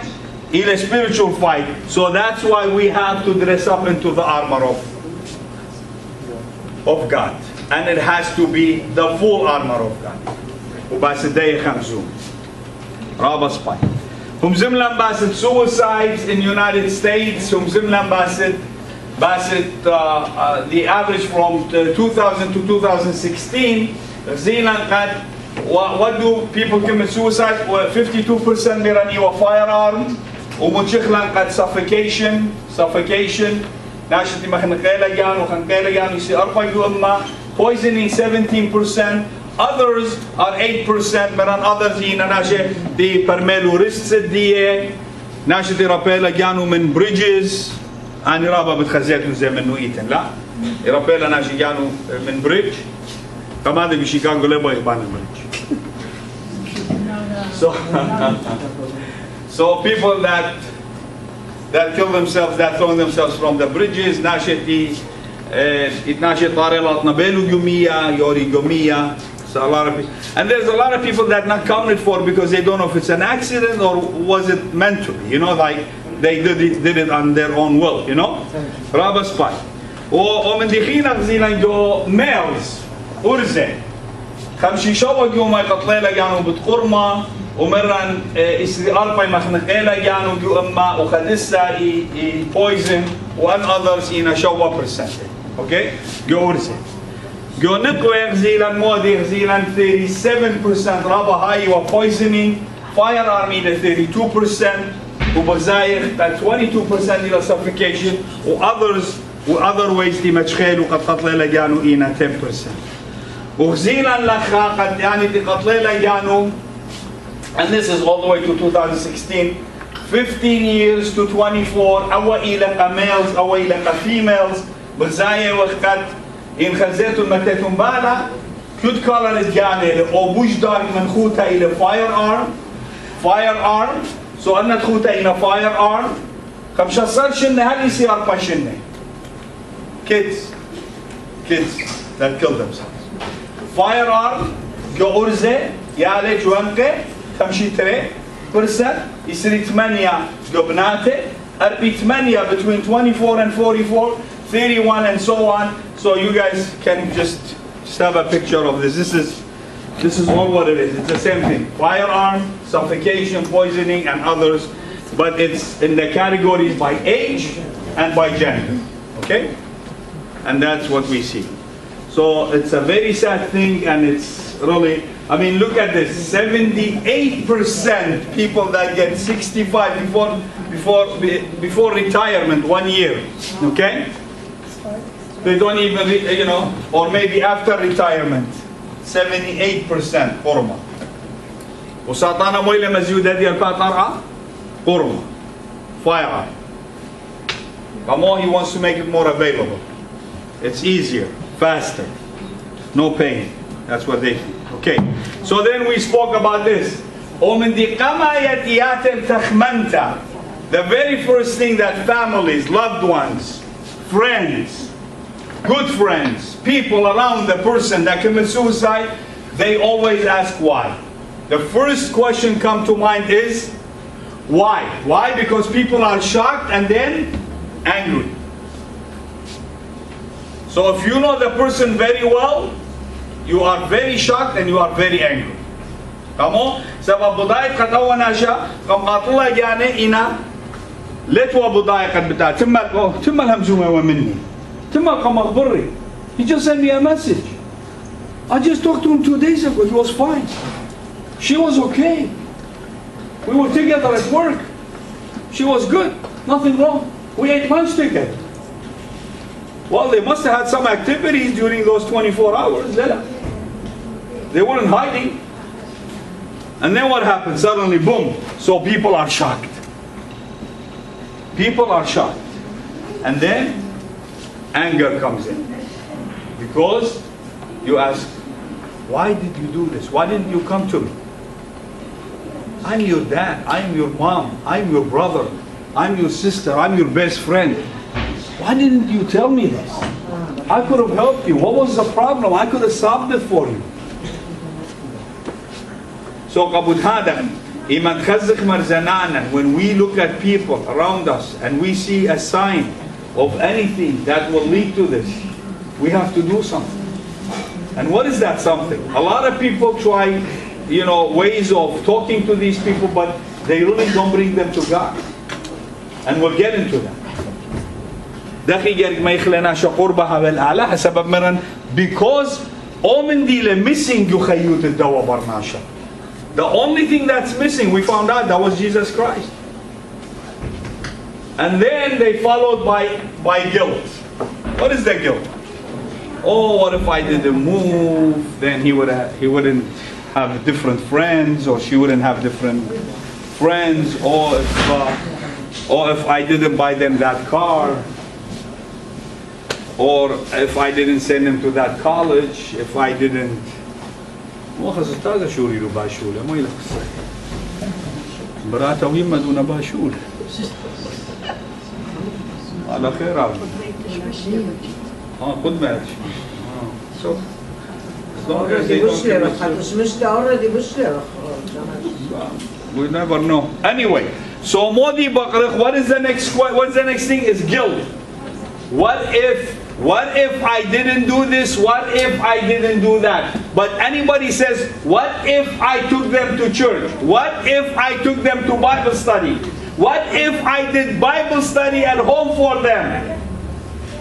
in a spiritual fight. So that's why we have to dress up into the armor of God. And it has to be the full armor of God. Rabas fight. Humzimlan basit suicides in United States. Humzimlan basit the average from 2000 to 2016. Zealand had, what do people commit suicide? 52% mirani wa firearm. Umuchikhlan had suffocation. Nashati makhnaqela yan wa khanqela yan. You see, arfayu amma. Poisoning 17%. Others are 8%, but on others nashe the permelu risks die nashe the rapela janu min bridges and raba بتخزيت زي منو ايتن لا rapela nashe janu min bridge كمان دي بشيكاغو لبا يبان bridge. So people that kill themselves, that throw themselves from the bridges, nashe the itnashe tarelat nabelu yumia yori yumia. So a lot of people, and there's a lot of people that not counted for because they don't know if it's an accident or was it meant to be. You know, like they did it on their own will. You know, Rabba spy. ومن دخينا غزينا جو males أرزة خمشي شوا جو ما يقتليلا جانو بتقرما ومرن إسري أربع مخنقيلا جانو جو أما وخدسة poison and others in a شوا percent. Okay, جو أرزة. جو نقوى غزيلا مودي غزيلا 37% رابا هاي و poisoning firearm إلى 32% وبغزاير 22% إلى suffocation و other ways دي مشخيل وقد قتليلا جانو إينا 10% وغزيلا لخا قد يعني دي قتليلا جانو and this is all the way to 2016 15 years to 24 أو إلى males أو إلى females بغزاير وقت إن خزيتو متتم بالا كود كولر الجاني أو بوش دارك من خوتا إلى firearm so أنا تخوتا إلى firearm خمش أصر شنة هل يصير أربع شنة kids that kill themselves firearm جو أرزة يالي جوانقة خمشي تري برسة يصير 8 جو بناتي أربي 8 between 24 and 44 31 and so on. So you guys can just have a picture of this. This is all what it is. It's the same thing. Firearm, suffocation, poisoning, and others. But it's in the categories by age and by gender. Okay? And that's what we see. So it's a very sad thing, and it's really, I mean, look at this. 78% people that get 65 before retirement 1 year. Okay? They don't even, you know, or maybe after retirement, 78% قرمة. وسرطان مويلة مزيودة دي الباطرة قرمة. Firearm. Come on, he wants to make it more available. It's easier, faster, no pain. That's what they think. Okay. So then we spoke about this. ومن دي قما يتياتم تخمنتا. The very first thing that families, loved ones, friends, good friends, people around the person that commits suicide, they always ask why. The first question come to mind is why? Why? Because people are shocked and then angry. So if you know the person very well, you are very shocked and you are very angry. Kamu sebab budaya katawa nasha kam qatula yani ina letwa budaya kad bita timmal hamzuma wa minni timmal kam akhbari. He just sent me a message. I just talked to him 2 days ago. He was fine. She was okay. We were together at work. She was good. Nothing wrong. We ate lunch together. Well, they must have had some activities during those 24 hours. They weren't hiding. And then what happened? Suddenly, boom. So people are shocked. People are shocked. And then anger comes in. Because you ask, why did you do this? Why didn't you come to me? I'm your dad. I'm your mom. I'm your brother. I'm your sister. I'm your best friend. Why didn't you tell me this? I could have helped you. What was the problem? I could have solved it for you. So qabud hada iman khazq marzanana, when we look at people around us and we see a sign of anything that will lead to this, we have to do something. And what is that something? A lot of people try, ways of talking to these people, but they really don't bring them to God. And we'll get into that. Because missing the only thing that's missing, we found out that was Jesus Christ. And then they followed by guilt. What is the guilt? Oh, what if I didn't move? Then he wouldn't have different friends, or she wouldn't have different friends, or if I didn't buy them that car, or if I didn't send them to that college, if I didn't. خد بالك. So as long as they don't we never know. Anyway, so Modi Bakr, what's the next thing is guilt. What if I didn't do this? What if I didn't do that? But anybody says, what if I took them to church? What if I took them to Bible study? What if I did Bible study at home for them?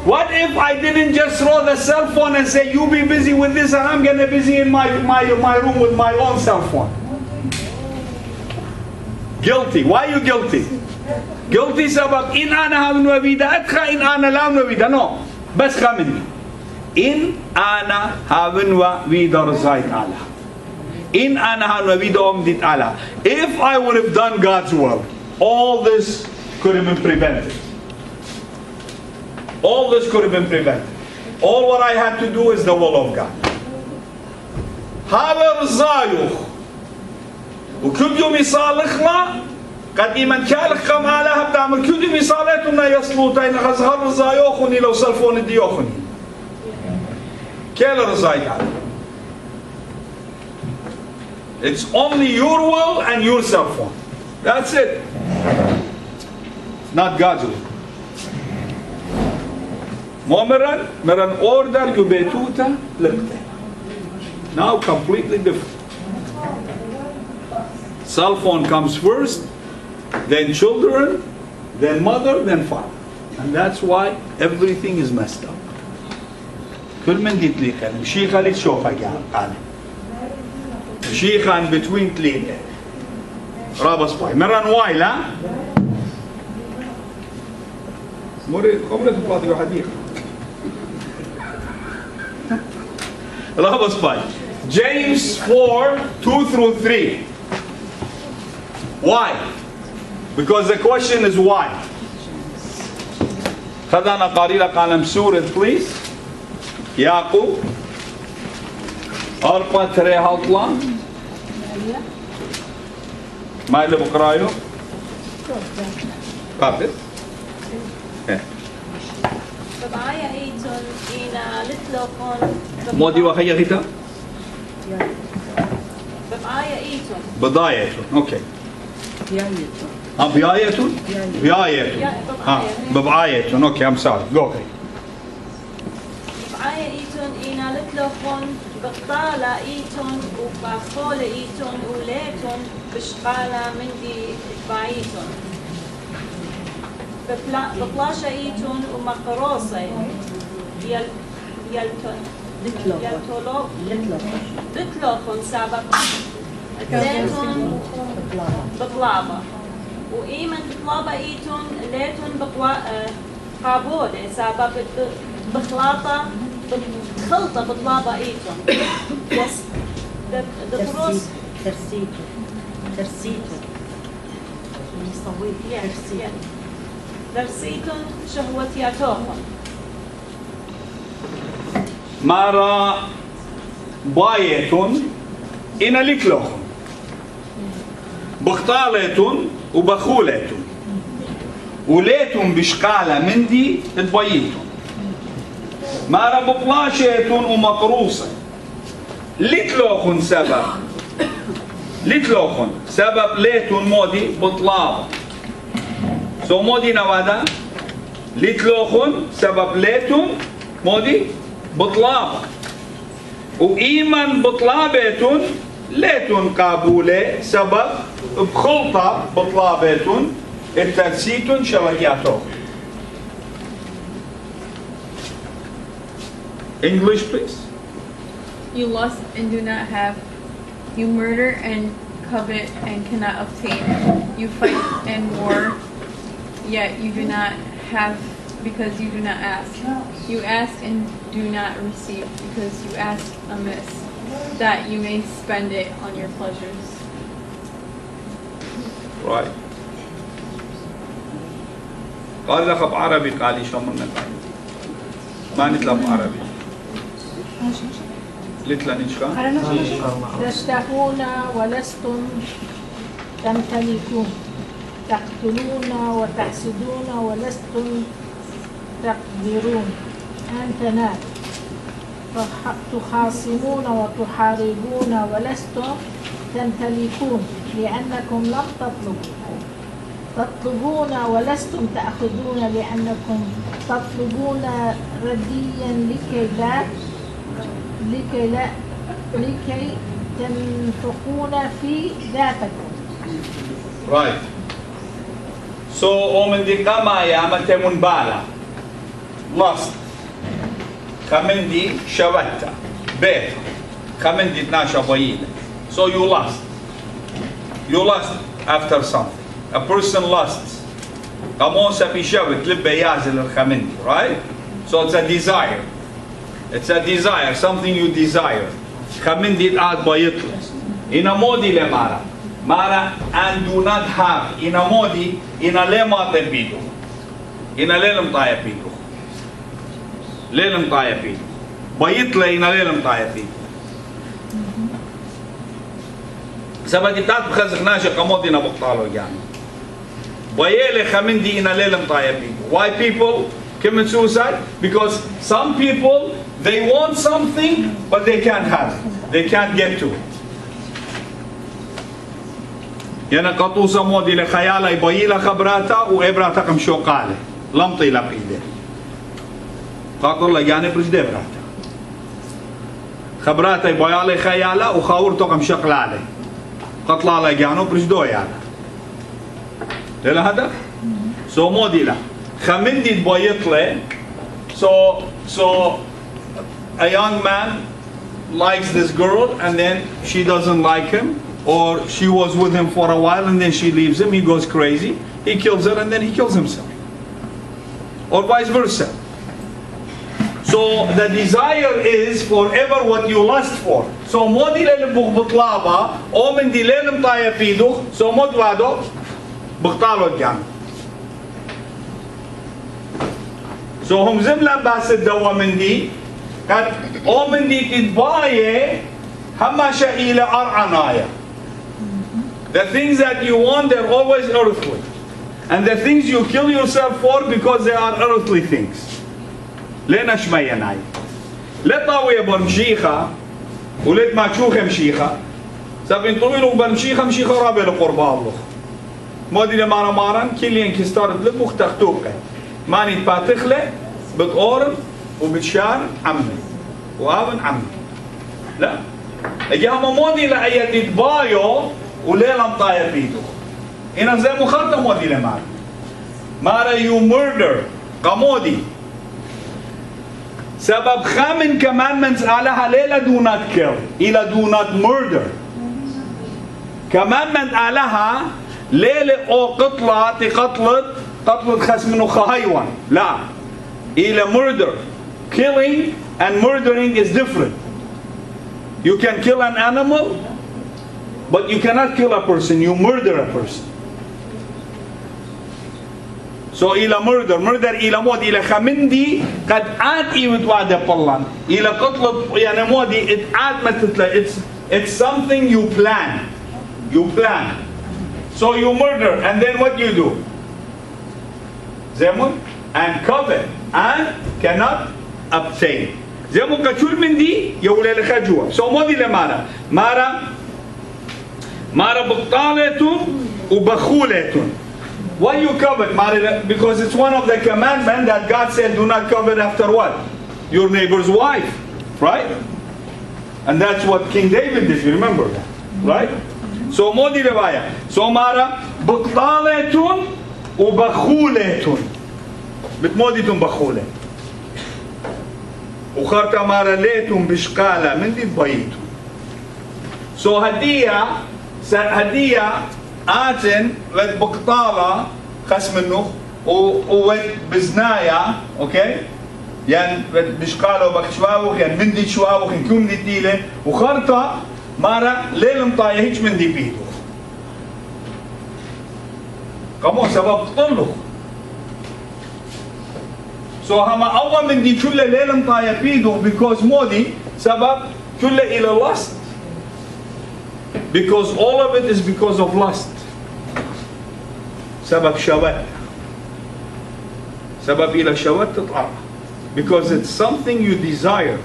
What if I didn't just throw the cell phone and say, you be busy with this and I'm going to be busy in my room with my own cell phone? Guilty. Why are you guilty? Guilty sabab in ana havin wabida adkha in ana lam wabida. No. Bas khamini. In ana havin wabida razait ala. In ana havin wabida omdit ala. If I would have done God's will, all this could have been prevented. All this could have been prevented. All what I had to do is the will of God. هذا رزايخ وكل يوم يصالحنا قد إيمان كالك كم علىها بتعمل كل يوم يصالحنا يصلوتين غزهر رزايخني لو سلفون الديوخني كيل رزايخ. It's only your will and your cell phone. That's it. It's not God's will. Meran order yubetuta limte. Now completely different. Cell phone comes first, then children, then mother, then father. And that's why everything is messed up. كل من دي تليقن شيخة لتشوفها قال شيخة between تليقن رابس باي مران واي لا مريد قبلة فاضي وحديقة رابس باي James 4:2-3. Why? Because the question is why. خذنا قليلا قلم سورة please. يعقوب أربعة تري هطلة ما اللي بقرايه قابل ببعايا ايتون إنا لتلوفون مودي وخيا غيتا ببعايا ايتون بضايتون اوكي بيايتون بيايتون اوكي I'm sorry go ahead ببعايا ايتون إنا لتلوفون بقطالة إيتون وباخولة إيتون وليتون بشقالة مندي بايتون بقلاشة إيتون ومقروصة يلتون دتلوخون سابق ليتون بقلابة وإيمن بقلابة إيتون ليتون قابودة سابق بخلاطة خلطة بطلابة إيتون بس دبروس ترسيتو درسيتون شهوتياتوهم مارا بايتون إن لكلهم بختالتون وبخولتون وليتون بشقالة مندي تبيتون مارا بطلاشتون ومقروصة لتلوخن سبب ليتون مودي بطلاب سو مودي نوادا لتلوخن سبب ليتون مودي بطلاب وإيمن بطلابتون ليتون قابولة سبب بخلطة بطلابتون الترسيتون شوكياتو. English, please. You lust and do not have. You murder and covet and cannot obtain. You fight and war, yet you do not have because you do not ask. You ask and do not receive because you ask amiss, that you may spend it on your pleasures. Right. قال لك بعربي قال لي شو من ما نطلع بعربي. لتلا نشكا. تشتهون ولستم تمتلكون تقتلون وتحسدون ولستم تقدرون أن تنالوا تخاصمون وتحاربون ولستم تمتلكون لأنكم لم تطلبون ولستم تأخذون لأنكم تطلبون رديا لكي تنفقون في ذاتكم. Right. So ومن دي قما يا متمون بالا. Lust. كمن دي شوتا. بيت. كمن دي تناشا بيينة. So you lust. You lust after something. A person lusts. قاموسا بيشوت لبه يازل الخمندي. Right? So it's a desire. It's a desire, something you desire. Khamindit ad bayitl. In a modi le mara. Mara and do not have. In a modi, in a lema tepidu. In a lelem tayapidu. Lelem tayapidu. Bayitle in a lelem tayapidu. Sabatitat bkhazgnasha kamodi na buktalo yani. Bayele khamindi in a lelem tayapidu. Why people commit suicide? Because some people, they want something, but they can't have it. They can't get to it. يعني قطوسة مودي لخيالة يبيي لها خبراتا وإبراتا كم شوقالة لمطي لها بإيده قاطر الله يعني برش دبراتا خبراتا يبيي لها خيالة وخاورتو كم شقلالة قطلع لها يعني برش دويالة للا هذا؟ سو مودي لها خمندي تبيط له so a young man likes this girl and then she doesn't like him, or she was with him for a while and then she leaves him, he goes crazy, he kills her and then he kills himself, or vice versa. So the desire is forever what you lust for. So modi lele butlaba o min dilelem tayafidu so mod wado bugtalo jan. So هم زملا بس الدوا من دي قد او من دي تتباية هما شئيلة أرعنايا. The things that you want, they're always earthly. And the things you kill yourself for because they are earthly things. لينا شمية ناي. لا طاوية برمشيخة ولد ما تشوخ مشيخة. سابين طويلو برمشيخة مشيخة رابع لقربان الله. مودي لمارا ماران كلين كستارت لبوخ تختوقة. ماني تباتخلة بتقورن وبتشار عمي وابن عمي لا اجي هم مودي لأي تتبايو وليلم طاير بيدو هنا زي مخالطة مودي لمار مارا you murder قمودي سبب خامن commandments علىها ليلة do not kill إلى do not murder commandment علىها ليلة أو قتلة قتلة خس منه خهيوان لا إلى murder killing and murdering is different. You can kill an animal but you cannot kill a person, you murder a person. So إلى murder إلى مود إلى خمندي قد عاد إيوت وعد بلان إلى قتلة يعني مودي عاد ما تطلع it's something you plan so you murder and then what you do زمون and covet and cannot obtain زمون كشول من دي يولي لخجوة so مودي لمارا مارا بطالة وبخولة. Why you covet? Because it's one of the commandments that God said do not covet after what? Your neighbor's wife. Right? And that's what King David did. You remember that? Right? So modi revaya. So mara butlaletun ubakhuletun. Bitmoditun bakhule. Ukharta mara letun bishkala. Min dit bayitun. So hadiya آتن ود بقطالة خس منه وود بزنايا أوكي يعني ود بشقاله وبخشواوخ يعني من دي شواوخ نكون دي تيلة وخرطة مارا ليلم طاية هيش من دي بيدو كمو سبب طلو so هما أول من دي كل ليلم طاية بيدو because مودي سبب كل إلى lust because all of it is because of lust. سبب شهوات. سبب إلى شهوات تطلع. Because it's something you desire.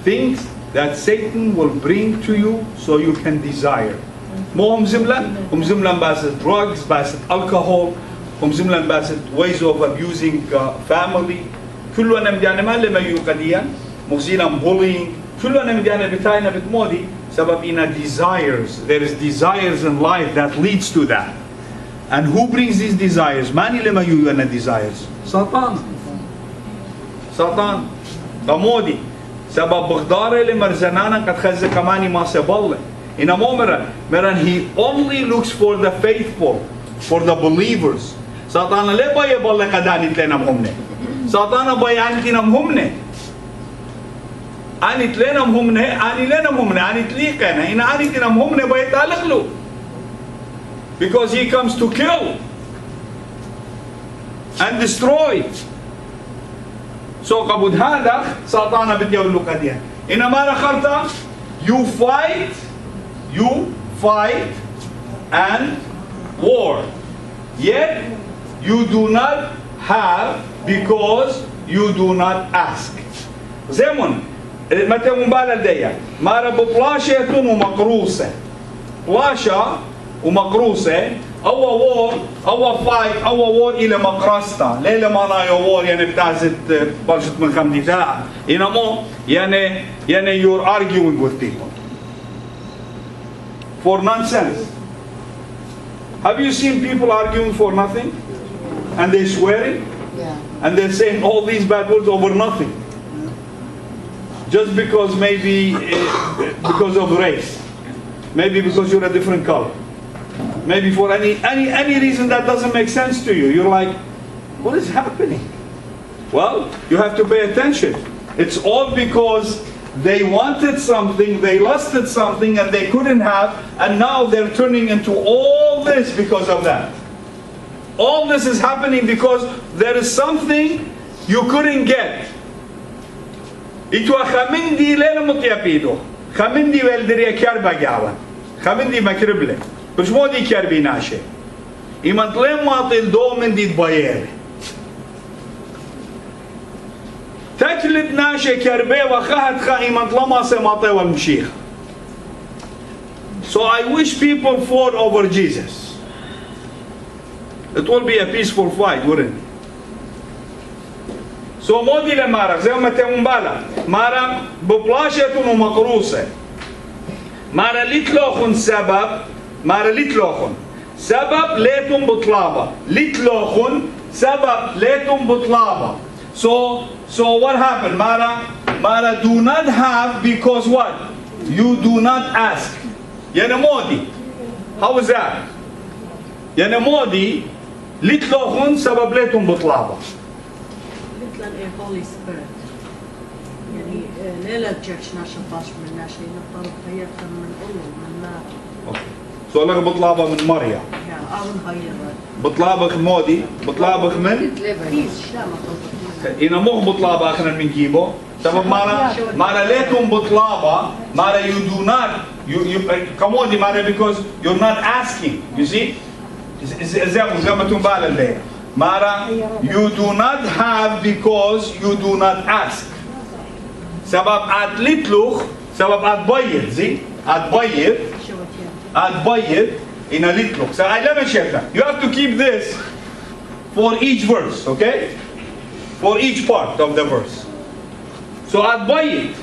Things that Satan will bring to you so you can desire. مو هم زملا باسد drugs, باسد alcohol, هم زملا باسد ways of abusing family. كله أنا مديانا ما لما يقديا. مغزينا bullying. كله أنا مديانا بتاينا بتمودي. سبب إنا desires. There is desires in life that leads to that. And who brings these desires? Mani lema yuyana desires. Satan. Kamodi. Sabab baghdare le marzanana kat khazza kamani ma seballe. In a moment, he only looks for the faithful, for the believers. Satan le baye balle kadani tlenam humne. Satan baye antinam humne. Ani tlenam humne, ani lenam humne, ani tlikana. In ani tinam humne baye talaklu. Because he comes to kill and destroy. So qabud hadakh satana bidiyawlu qadiyan. In amara kharta, you fight and war. Yet you do not have because you do not ask. Zemun, mata mumbala daya. Mara buplashetun umaqrusa. Plasha ومقروسة أو وور أو فايت أو وور إلى مقرستا ليلة ما أنا وور يعني بتاعت برشة من خمدي تاع إنما يعني you're arguing with people for nonsense. Have you seen people arguing for nothing and they're swearing and they're saying all these bad words over nothing just because maybe because of race, maybe because you're a different color, maybe for any reason that doesn't make sense to you. You're like, what is happening? Well, you have to pay attention. It's all because they wanted something, they lusted something, and they couldn't have, and now they're turning into all this because of that. All this is happening because there is something you couldn't get. Itwa khamindi lela mutyapido. Khamindi veldiriya kyarba gyawan. Khamindi makrible. Bishmodi kyarbi nashe. Imantlem matil do min dit bayere. تكلت ناشي كربي وخهت خائمة لما سماطي والمشيخ. So I wish people fought over Jesus. It will be a peaceful fight, wouldn't it? So مودي لمارك زي ما تمبالا مارا ببلاشة ومقروسة مارا لتلوخن سبب مارا لتلوخن سبب ليتم بطلابة لتلوخن سبب ليتم بطلابة. So what happened? Mara do not have because what? You do not ask. يعني مودي. How is that? يعني مودي لتلوخن سبب ليتم بطلابة. مثل Holy Spirit. يعني ليلة جيش ناشن باش من ناشن نطلب خيرتهم من من نار. So لك بطلابة من مريم. يا أون خيرت. بطلابك مودي بطلابك من إنا مو بطلابة آخر من كيبو سبب مارا ليتم بطلابة مارا you do not كمودي مارا because you're not asking you see زي ما تنبال الليل مارا you do not have because you do not ask سبب أتلتلوخ سبب أتبيض زي أتبيض in a little. So let me share that. You have to keep this for each verse, okay? For each part of the verse. So أتبيض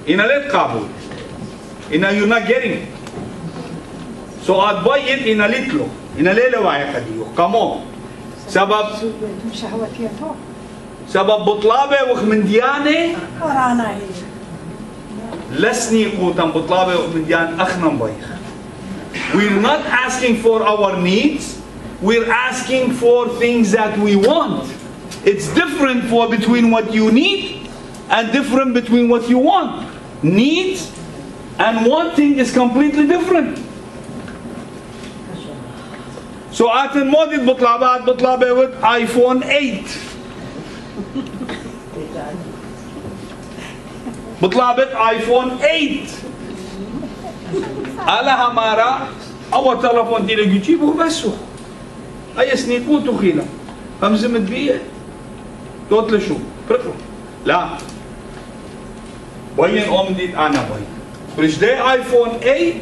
in a lit kabul. You're not getting it. So أتبيض in a little. In a ليلة واحدة. Come on. سبب بطلابة وخمنديانة لسني قوتن بطلابة وخمنديان أخنا بيخ. We're not asking for our needs. We're asking for things that we want. It's different between what you need and different between what you want. Needs and wanting is completely different. So عادة مودي بطلابة with iPhone 8. بطلابة iPhone 8. على همارا أول تلفون دي لقي جيبه بسه أي سنيكو تخيله همزمت بيه توتل شو بركو لا بين أم ديت أنا بين برجدي آيفون 8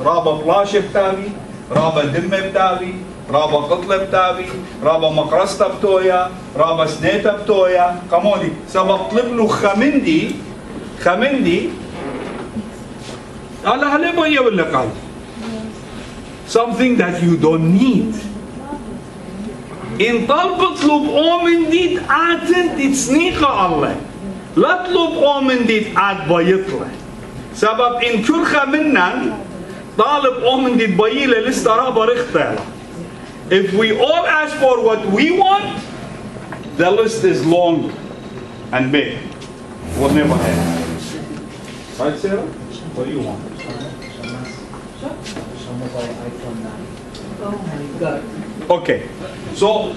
رابا فلاش بتاعي رابا دم بتاعي رابا قطلة بتاعي رابا مقرصة بتويا رابا سنيتة بتويا كمودي سبب طلب له خمندي Allah hallelujah will look something that you don't need. إن طلب من ديت عاتن تسنيقة الله لا طلب من ديت عاد بيطلع سبب إن كرخة منا طالب من ديت بيلة لسه رابا رختالة. If we all ask for what we want, the list is long and big. We'll never have. Right, Sarah? What do you want? Okay. So,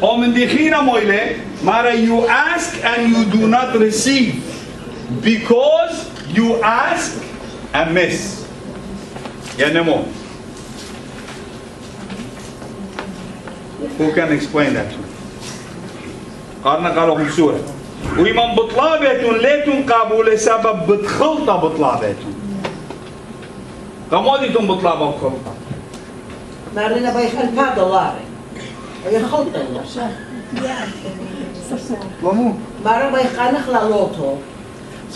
Mara, you ask and you do not receive because you ask and miss. Yanemo. Who can explain that to me? قارنا قالوا في سورة ويمن بطلابة ليتم قابولة سبب بتخلطة بطلابة كموديتم بطلابة بخلطة مارنا بيخل هذا لاري ويخلط مامو مارنا بيخل نخلى لوتو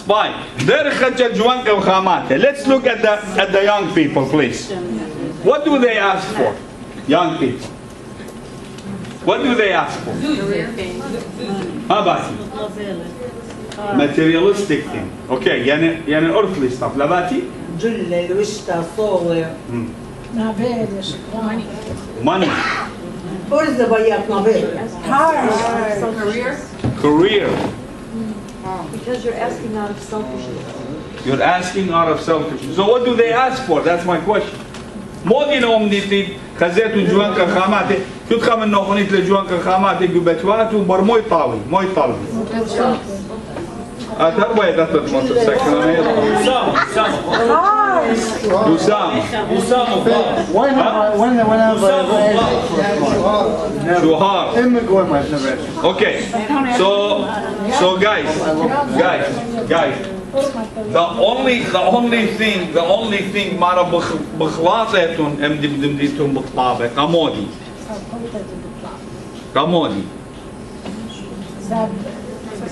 Fine. Let's look at the young people, please. What do they ask for? Young people. What do they ask for? How about it? Materialistic thing. Okay, يعني earthly stuff. Labati? جلة وشتا صور Money. What is the bayat navel? Career. Because you're asking out of selfishness. You're asking out of selfishness. So what do they ask for? That's my question. مودي لهم ديتي خزيتو جوان كخاماتي تدخل من نخونيت لجوان كخاماتي قبتوات وبرموي طاوي موي طالب أتربى يدتت مصر سكرانية أسامة Zuhar. Okay, so guys, the only thing مارا بخلاصتهم بديتهم بطلابة كمودي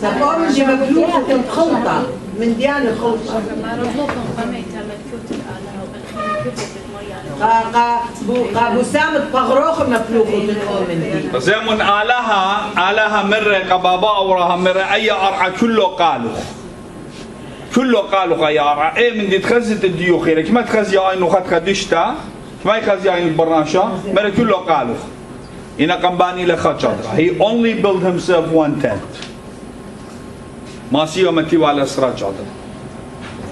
سبب جي مبلوخة الخلطة من ديانة خوف قابو سامت بغروخ مفلوخ من دي زمن آلها مرة قبابا أوراها مرة أي أرعى كله قالوا يا أرعى إيه من دي تخزت الديوخي لك ما تخزي عينو خد خدشتا ما يخزي عين البرناشا مرة كله قالوا إنا قنباني لخد شدرا. He only built himself one tent ما سيو متي على أسرة شدرا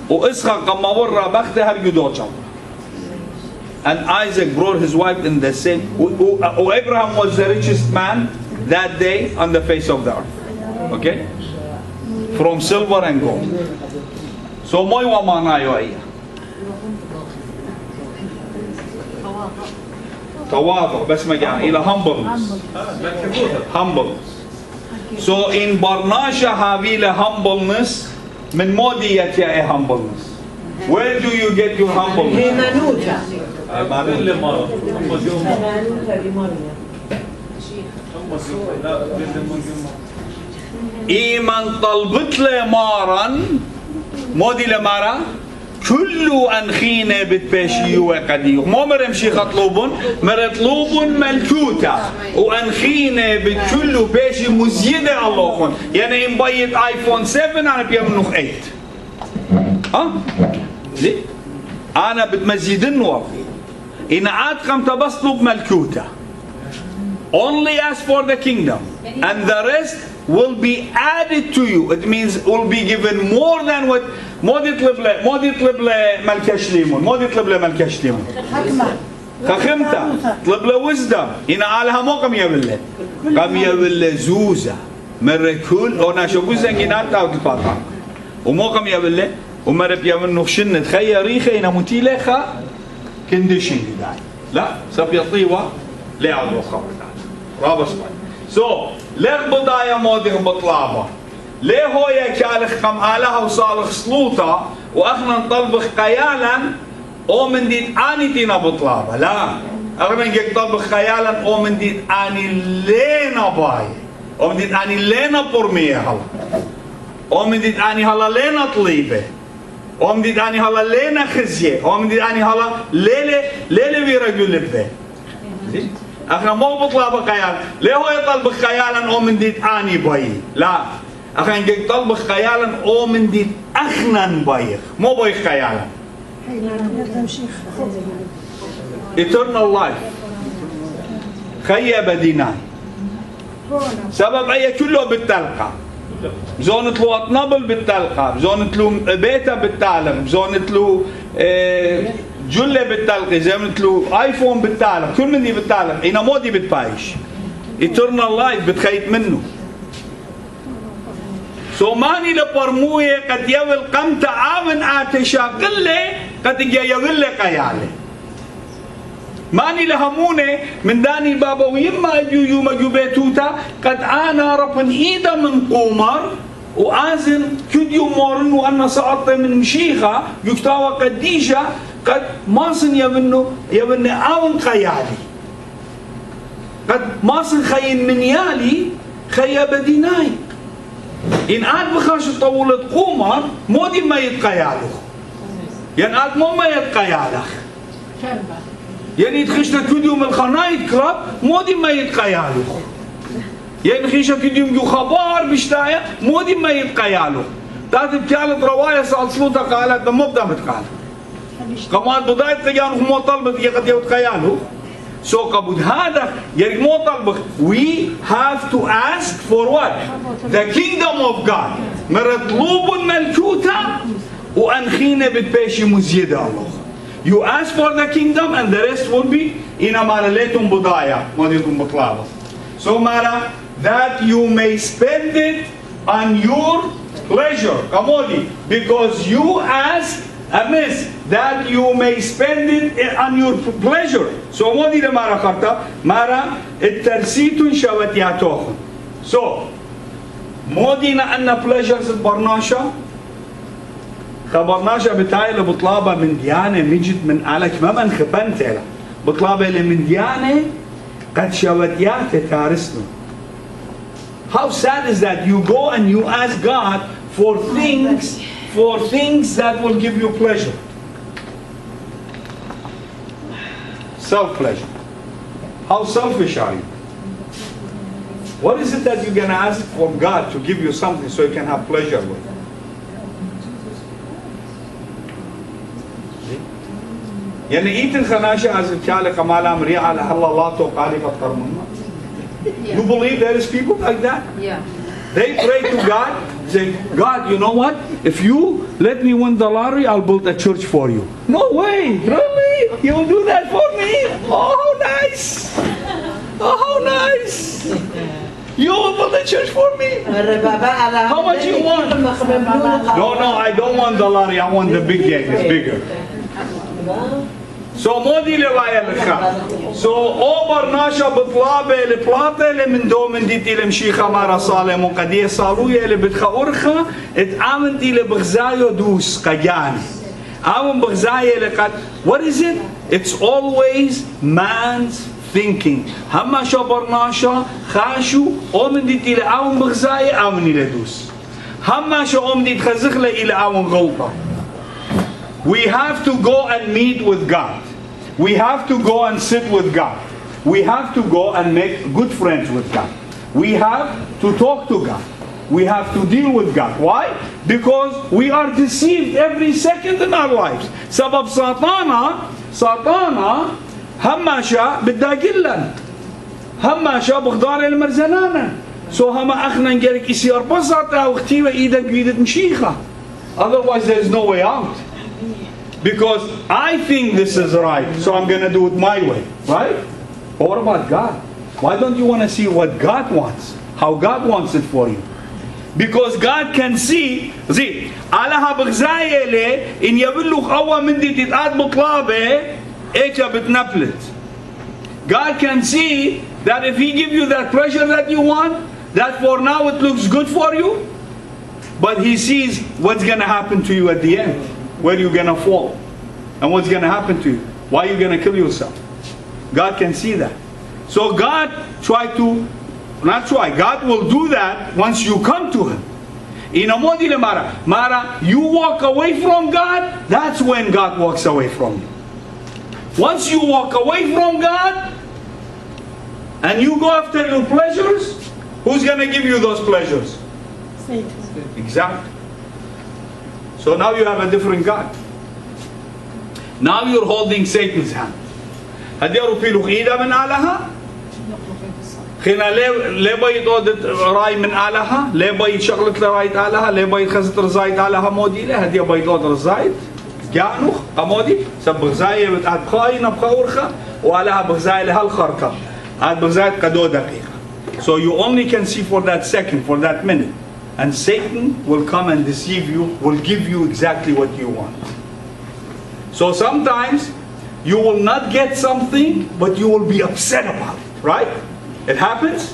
وإسخا قم ورا بخت هرجدو شدرا. And Isaac brought his wife in the same. Abraham was the richest man that day on the face of the earth. Okay? From silver and gold. So moy wa mana yo iya. Tawadu bas maga ila humbleness. Humbleness. So in Barnasha havila humbleness min modiyat ya humbleness. Where do you get your humbleness? إيمان طلبت له مارا مودي لمارا كل أنخينة بتباشي وقديو ما مرمشي خطلوبون مرطلوبون ملكوتا وأنخينة بتكلو باشي مزيدة الله خون يعني إن بايت آيفون 7 أنا بيعمل نخ 8 ها ليه أنا بتمزيد النور إن عادكم تبصلوا بملكوته. Only ask for the kingdom and the rest will be added to you. It means will be given more than what ما يطلب له ملكش ليمون ما يطلب له ملكش ليمون خخمته طلب له wisdom إن علىها مو قم يبله قم يبله زوزة مرة كل أنا شو جوزة جنات أو تباطا ومو قم يبله ومرة بيعمل نخشن تخيل ريخة إن متيلخة كندشين داي لا سبيطيوة لا عدو خبر داي رابس باي سو لغ بداية موديك بطلابة ليه هو يكالخ قم آلها وصالخ سلوطة وأخنا نطلبخ قيالا أو من ديت آني تينا بطلابة لا أخنا نجيك طلبخ قيالا أو من ديت آني لينا باي أو من ديت آني لينا برمية هلا أو من ديت آني هلا لينا طليبة أو من ديت آني هلا لينا خزية أو من ديت آني هلا ليلة بيرجل لبه اخنا مو بطلب خيال ليه هو يطلب خيالا او من ديت اني باي لا اخنا يطلب خيالا او من ديت اخنا بايخ مو باي خيالا eternal life خيب ديناي سبب اي كله بالتلقى زونت له اطنبل بالتلقى زونت له بيتا بالتالق زونت له جلة بالتالق زونت له ايفون بالتالق كل من دي بالتالق انا مودي بتبايش eternal life بتخيط منه سو ماني لبرموية قد يول قمت عامن آتشا قلة قد يول قيالة ماني لهمونة من داني بابا ويما يوم بيتوتا قد انا ربن ايدا من قمر وآزن كد يومورن وأنا سقطت من مشيخة يكتاوى قديشة قد ماسن يبني آون قيالي قد ماسن خين من يالي خيا بديناي إن عاد بخاش طولت قمر مودي ما يتقيالو يعني عاد مو ما يتقيالخ يعني تخشنا كل يوم الخنايت كلاب مودي ما يتقيالو يعني خيشة كل يوم جو خبار بشتايا مودي ما يتقيالو تاتي بتعالت رواية سألسلوتا قالت ما بدا متقال كمان بداية تجانو مو طلبت يقد يتقيالو سو قبود هذا يعني مو طلبك we have to ask for what the kingdom of God مرطلوب ملكوتا وأنخينا بتباشي مزيدة الله you ask for the kingdom and the rest will be إنا مارلتهم بضايا موديتهم بطلابة so مارا that you may spend it on your pleasure kamodi because you ask amiss that you may spend it on your pleasure so modi le mara kharta mara الترسيتون شواتياتوخن so مودي أن pleasures البرناشا خبرناشا بتاعي لبطلابة من ديانة مجد من عليك ما من خبنت له بطلابة من ديانة قد شواتيات تارسنا. How sad is that you go and you ask God for things for things that will give you pleasure. Self-pleasure. How selfish are you? What is it that you're going to ask from God to give you something so you can have pleasure with it? يعني إيت الخناشة as الكالة كمال أمري على الله لا توقالي فطر منه. You believe there is people like that? Yeah. They pray to God, say, God, you know what? If you let me win the lottery, I'll build a church for you. No way, really? You'll do that for me? Oh, how nice! Oh, how nice! You will build a church for me? How much you want? No, I don't want the lottery. I want the big game. It's bigger. So مودي لوايا لخا. So أوبر ناشا بطلابة لبلاطة لمن دومن ديتي لمشيخة مارا صالة مقدية صاروية لبتخا أرخا اتعامنتي لبغزايو دوس قيان. عامن بغزاية لقد. What is it? It's always man's thinking. هما شبر ناشا خاشو أومن ديتي لعامن بغزاية عامني لدوس. هما شو أومن ديت خزخلة إلى عامن غلطة. We have to go and meet with God. We have to go and sit with God. We have to go and make good friends with God. We have to talk to God. We have to deal with God. Why? Because we are deceived every second in our lives. سبب ساطانا هماشا بدها قلن هماشا بغدار المرزنانة so هما أخنا نقلك يصير بساطة واختيوة إيدك بيدت مشيخة. Otherwise there is no way out. Because I think this is right, so I'm going to do it my way, right? But what about God? Why don't you want to see what God wants? How God wants it for you? Because God can see, علىها بغزاية لي إن يبلغ قوة من دي تتقاد بطلابة إيكا بتنفلت. God can see that if He give you that pleasure that you want, that for now it looks good for you, but He sees what's going to happen to you at the end. Where you're going to fall and what's going to happen to you, why you're going to kill yourself. God can see that. So God God will do that once you come to Him. Mara, you walk away from God, that's when God walks away from you. Once you walk away from God and you go after your pleasures, who's going to give you those pleasures? Satan. Exactly. So now you have a different God. Now you're holding Satan's hand. هديروا في لقيدة من آلها خينا ليه بيت أودت راي من آلها ليه بيت شغلت لرايت آلها ليه بيت خزت رزايت آلها مودي له هديه بيت أود رزايت كيانوخ أمودي سب بغزاية بتقعد بخاي نبخا ورخة وآلها بغزاية لها الخرقة قعد بغزاية قدو دقيقة. So you only can see for that second, for that minute. And Satan will come and deceive you, will give you exactly what you want. So sometimes you will not get something, but you will be upset about it, right? It happens.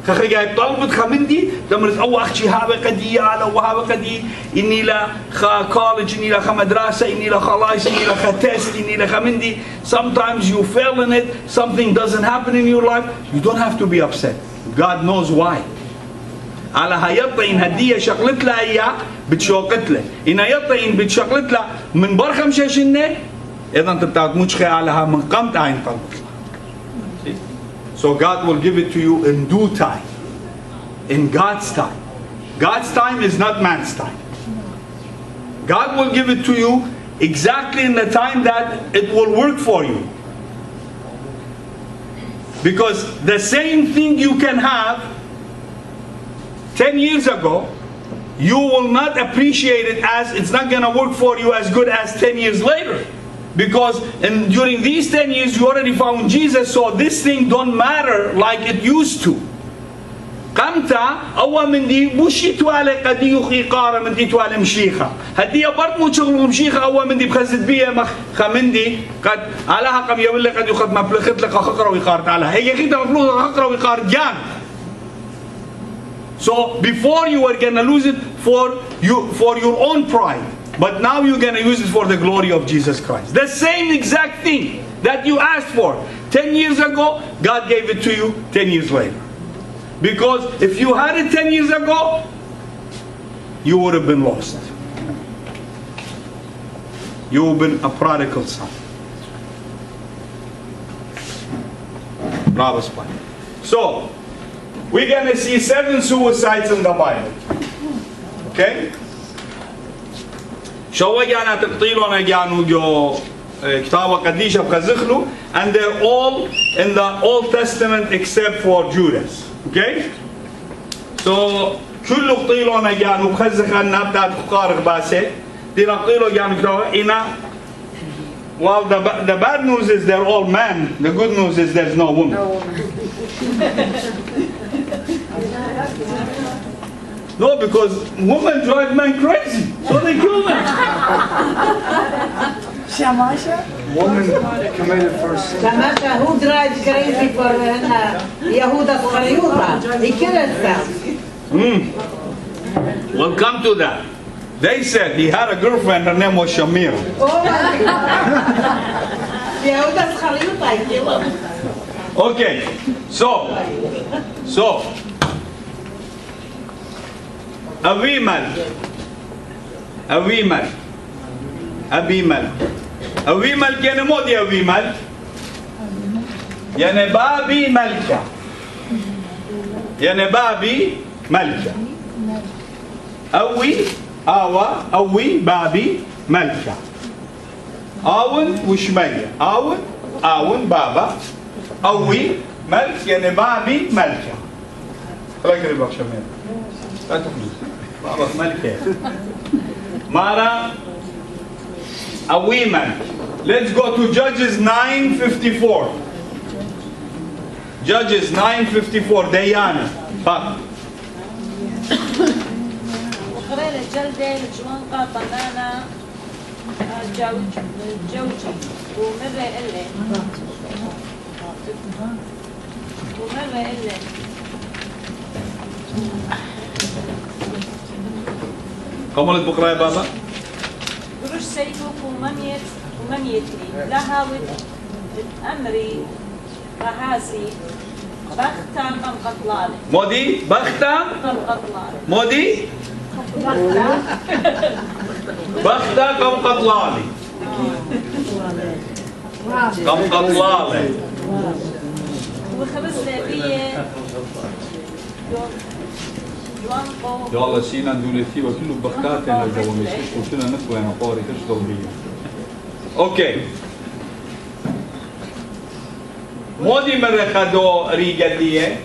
خخي جايب طلبت خمندي دمرت أو أختي هذا قدي على وهذا قدي إني لا college إني لا مدرسة إني لا خلاص إني لا test إني لا خمندي. Sometimes you fail in it, something doesn't happen in your life. You don't have to be upset. God knows why. على هيطي إن هدية شغلت لها إياه بتشوقت له إن هيطي إن بتشغلت له من برخم شاشنة إذا أنت بتعطموش خي علىها من قمت عين طلبت. So God will give it to you in due time, in God's time. God's time is not man's time. God will give it to you exactly in the time that it will work for you. Because the same thing you can have 10 years ago, you will not appreciate it as it's not going to work for you as good as 10 years later. Because during these 10 years you already found Jesus, so this thing don't matter like it used to. قمتا أول من دي بوشي توالي قد يخي قارة من دي توالي مشيخة هدي برد مو شغل مشيخة أول من دي بخزت بيها خمن دي قد علىها قم يقول لك قد يخد مبلغت لك خقرة ويقارت علىها هي خيطة مفلوضة خقرة ويقارت جان. So before you were gonna lose it for your own pride, but now you're gonna use it for the glory of Jesus Christ. The same exact thing that you asked for 10 years ago, God gave it to you 10 years later. Because if you had it 10 years ago, you would have been lost. You've been a prodigal son. Bravo, spy. So, we're going to see 7 suicides in the Bible. Okay? شو جانا تقتيلون جانو جو كتابة قديشة بخزخلو, and they're all in the Old Testament except for Judas. Okay? So كل قتيلون جانو بخزخان نبدأ تقارغ باسه دي نقتيلو جانو كتابة إنا. Well, the bad news is they're all men. The good news is there's no woman. No, because women drive men crazy, so they kill them. Shamasha? Woman committed first sin. Shamasha, who drives crazy for Yehuda Schariyuta? He killed himself. We'll come to that. They said he had a girlfriend, her name was Shamir. Oh my God. Yehuda Schariyuta, he killed him. Okay, so Abimal يعني مودي Abimal يعني بابي ملكة يعني بابي ملكة أوي بابي ملكة آون وشمية آون بابا أوي ملك يعني بابي ملكة. خلاك ربك شمية لا تخلص بابا ملكة مارا أوي ملك. Let's go to Judges 9:54. Judges 9:54 ديانا فقط. وقرينا الجلدة لجوان قاطنانا جوجي ومرة إلي كملت بقرأ يا بابا. قروش سيفوك ومنيتي لها أمري رهاسي بختا قم قطلالي مودي بختا قم قطلالي مودي بختا قم قطلالي قم قطلالي وخبز لبية يلا سينا دولتي وكله بخات هنا جوا مش وشنا نسوي أنا قاري كش ضربية. أوكي. مودي مرة خدو ريجدية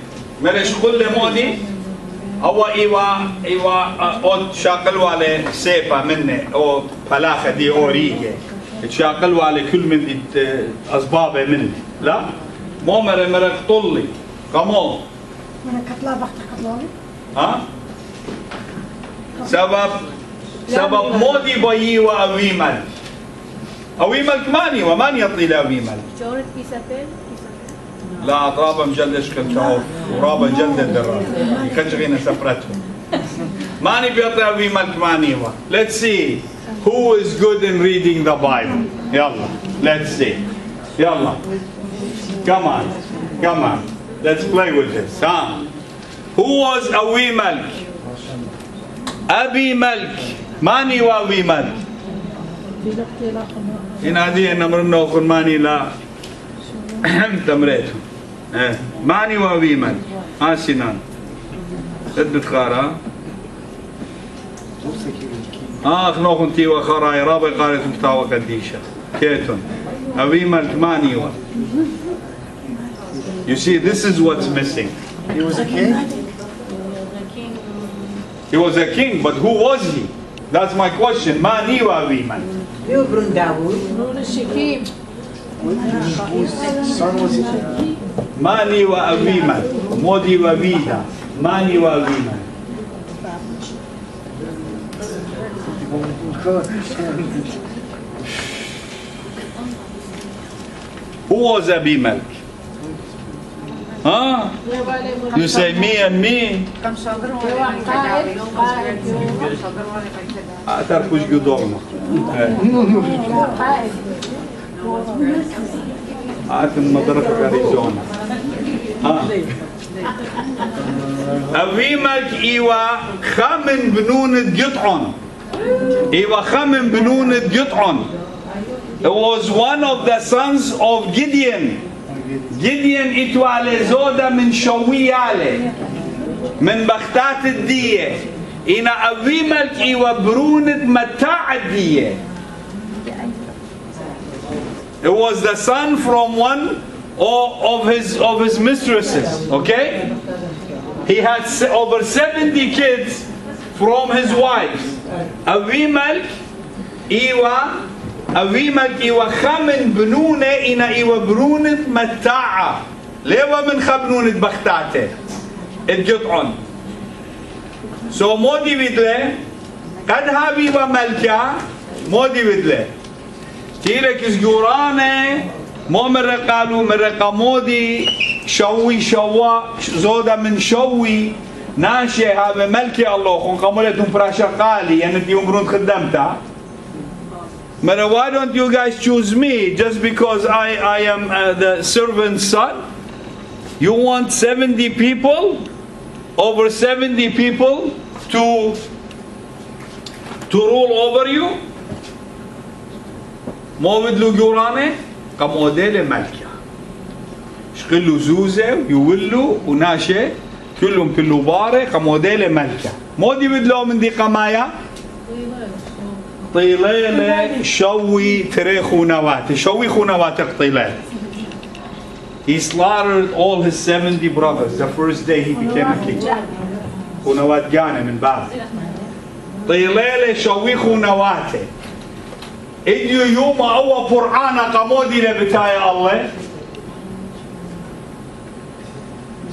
مرة شغل مودي أو إيوا أو شاقلوا على سيفا منه أو فلاخة دي أو ريجة شاقلوا على كل من أسبابه منه لا مو مرة قطلي كمان من كتلا بحت كتلاني ها سبب مودي بيي وأويمل أويمل كماني ومان يطيل أويمل جورة إيسابيل لا طرابة مجلش كالشعوف ورابة جلد الدرار يكجغين سفرتهم ماني بيطي أويمل كماني let's see who is good in reading the Bible. يلا let's see يلا come on let's play with this who was Abimelech? Abimelech ماني وأبيملك ينادي أن أمرنا أخر ماني لا تمريته ماني وأبيملك سنان تدت خارا خنوخن تي وخراي رابع قارة مكتاوة قديشة كيتون أبيملك ماني و You see, this is what's missing. He was a king? He was a king, but who was he? That's my question. Mani wa Abimelech. Yubrun Dawood. Whose son was he? Mani wa Abimelech. Modi wa Vida. Mani wa Abimelech. Who was Abimelech? Huh? You say me and me? تعرف وش قدورنا عارف المدرسة في أريزونا أبيملك إيوا خمن بنون قطعن إيوا خمن بنون قطعن It was one of the sons of Gideon. Gideon itwale zoda min shawiyale. من بختات الدية إن أبيمك وبرونة متاع الدية. It was the son from one of his mistresses. Okay, he had over 70 kids from his wives. Abimelech iwa خمن بنونة إن إيوا برونة متاعة. ليوا من خبنونة بختاته. الجطعن. So مودي بدله قد هابي وملكة مودي بدله. تيرك زجورانه مو مرة قالوا مرة مودي شوي شوا زودا من شوي ناشي هذا ملكي الله خون قمولتهم فراشة قالي يعني يمرون خدمتها. مرة why don't you guys choose me just because I am the servant's son? You want 70 people, over 70 people to rule over you? مو بدلو جورانه قموديل ملكة شقلو زوزة ويولو وناشة كلهم كلو بارة قموديل ملكة مودي بدلو من دي قمايا طيلة شوي تري خونوات شوي خونوات طيلة. He slaughtered all his 70 brothers the first day he became a king. خونوات جانا من بعد طيلة شوي خونواته. إجوا يوم أول قرآن قمودي لبتايا الله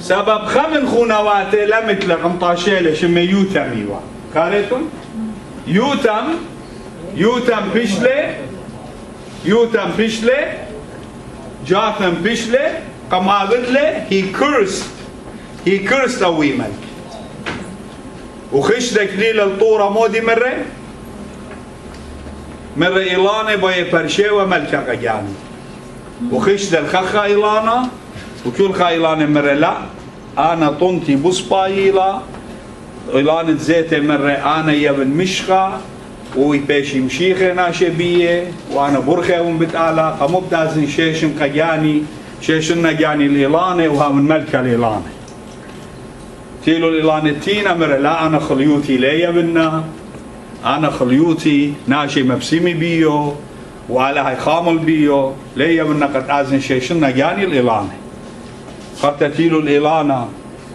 سبب خمن خونواته لمثل قمطاشيله شمي يوتم يوا قالتم يوتم بشله جاثم بشله قماغدله he cursed أويمل وخش دكليل الطورة مودي مرة إيلانة باي برشة وملكة قجاني وخش الخخة إيلانة وكل خايلانة مرة لا أنا طنتي بصبايلا إيلانة زيتة مرة أنا يبن مشخة ويبيشي مشيخة ناشبية وأنا برخة ومبتعلا قمبتازن شيشم قجاني شيشن نجاني الإيلانة وها من ملكة الإيلانة تيلو الإيلانة تينا مرة لا أنا خليوتي ليا بنا أنا خليوتي ناشي مبسمي بيو وعلى هاي خامل بيو ليا من قد أزن شيشن نجاني الإيلانة قد تيلو الإيلانة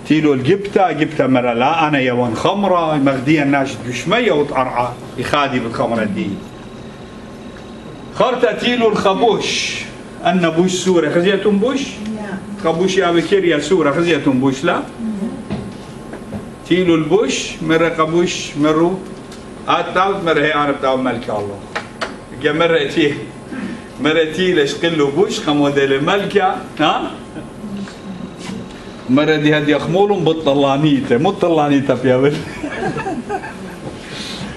تيلو جبتة مرة لا أنا يوان خمرة مغديا ناشد بشمية وتقرعة يخادي بالخمرة دي خرطة تيلو الخبوش أن بوش سورة خزيتم بوش خبوش يا بكير يا سورة خزيتم بوش لا تيلو البوش مرة قبوش مرو أتعود مرة هي أنا بتاع ملك الله جا مرة تي ليش قلوا بوش خمودة الملكة ها مرة دي هدي أخمولهم بطلانيته مطلانيته يا ولد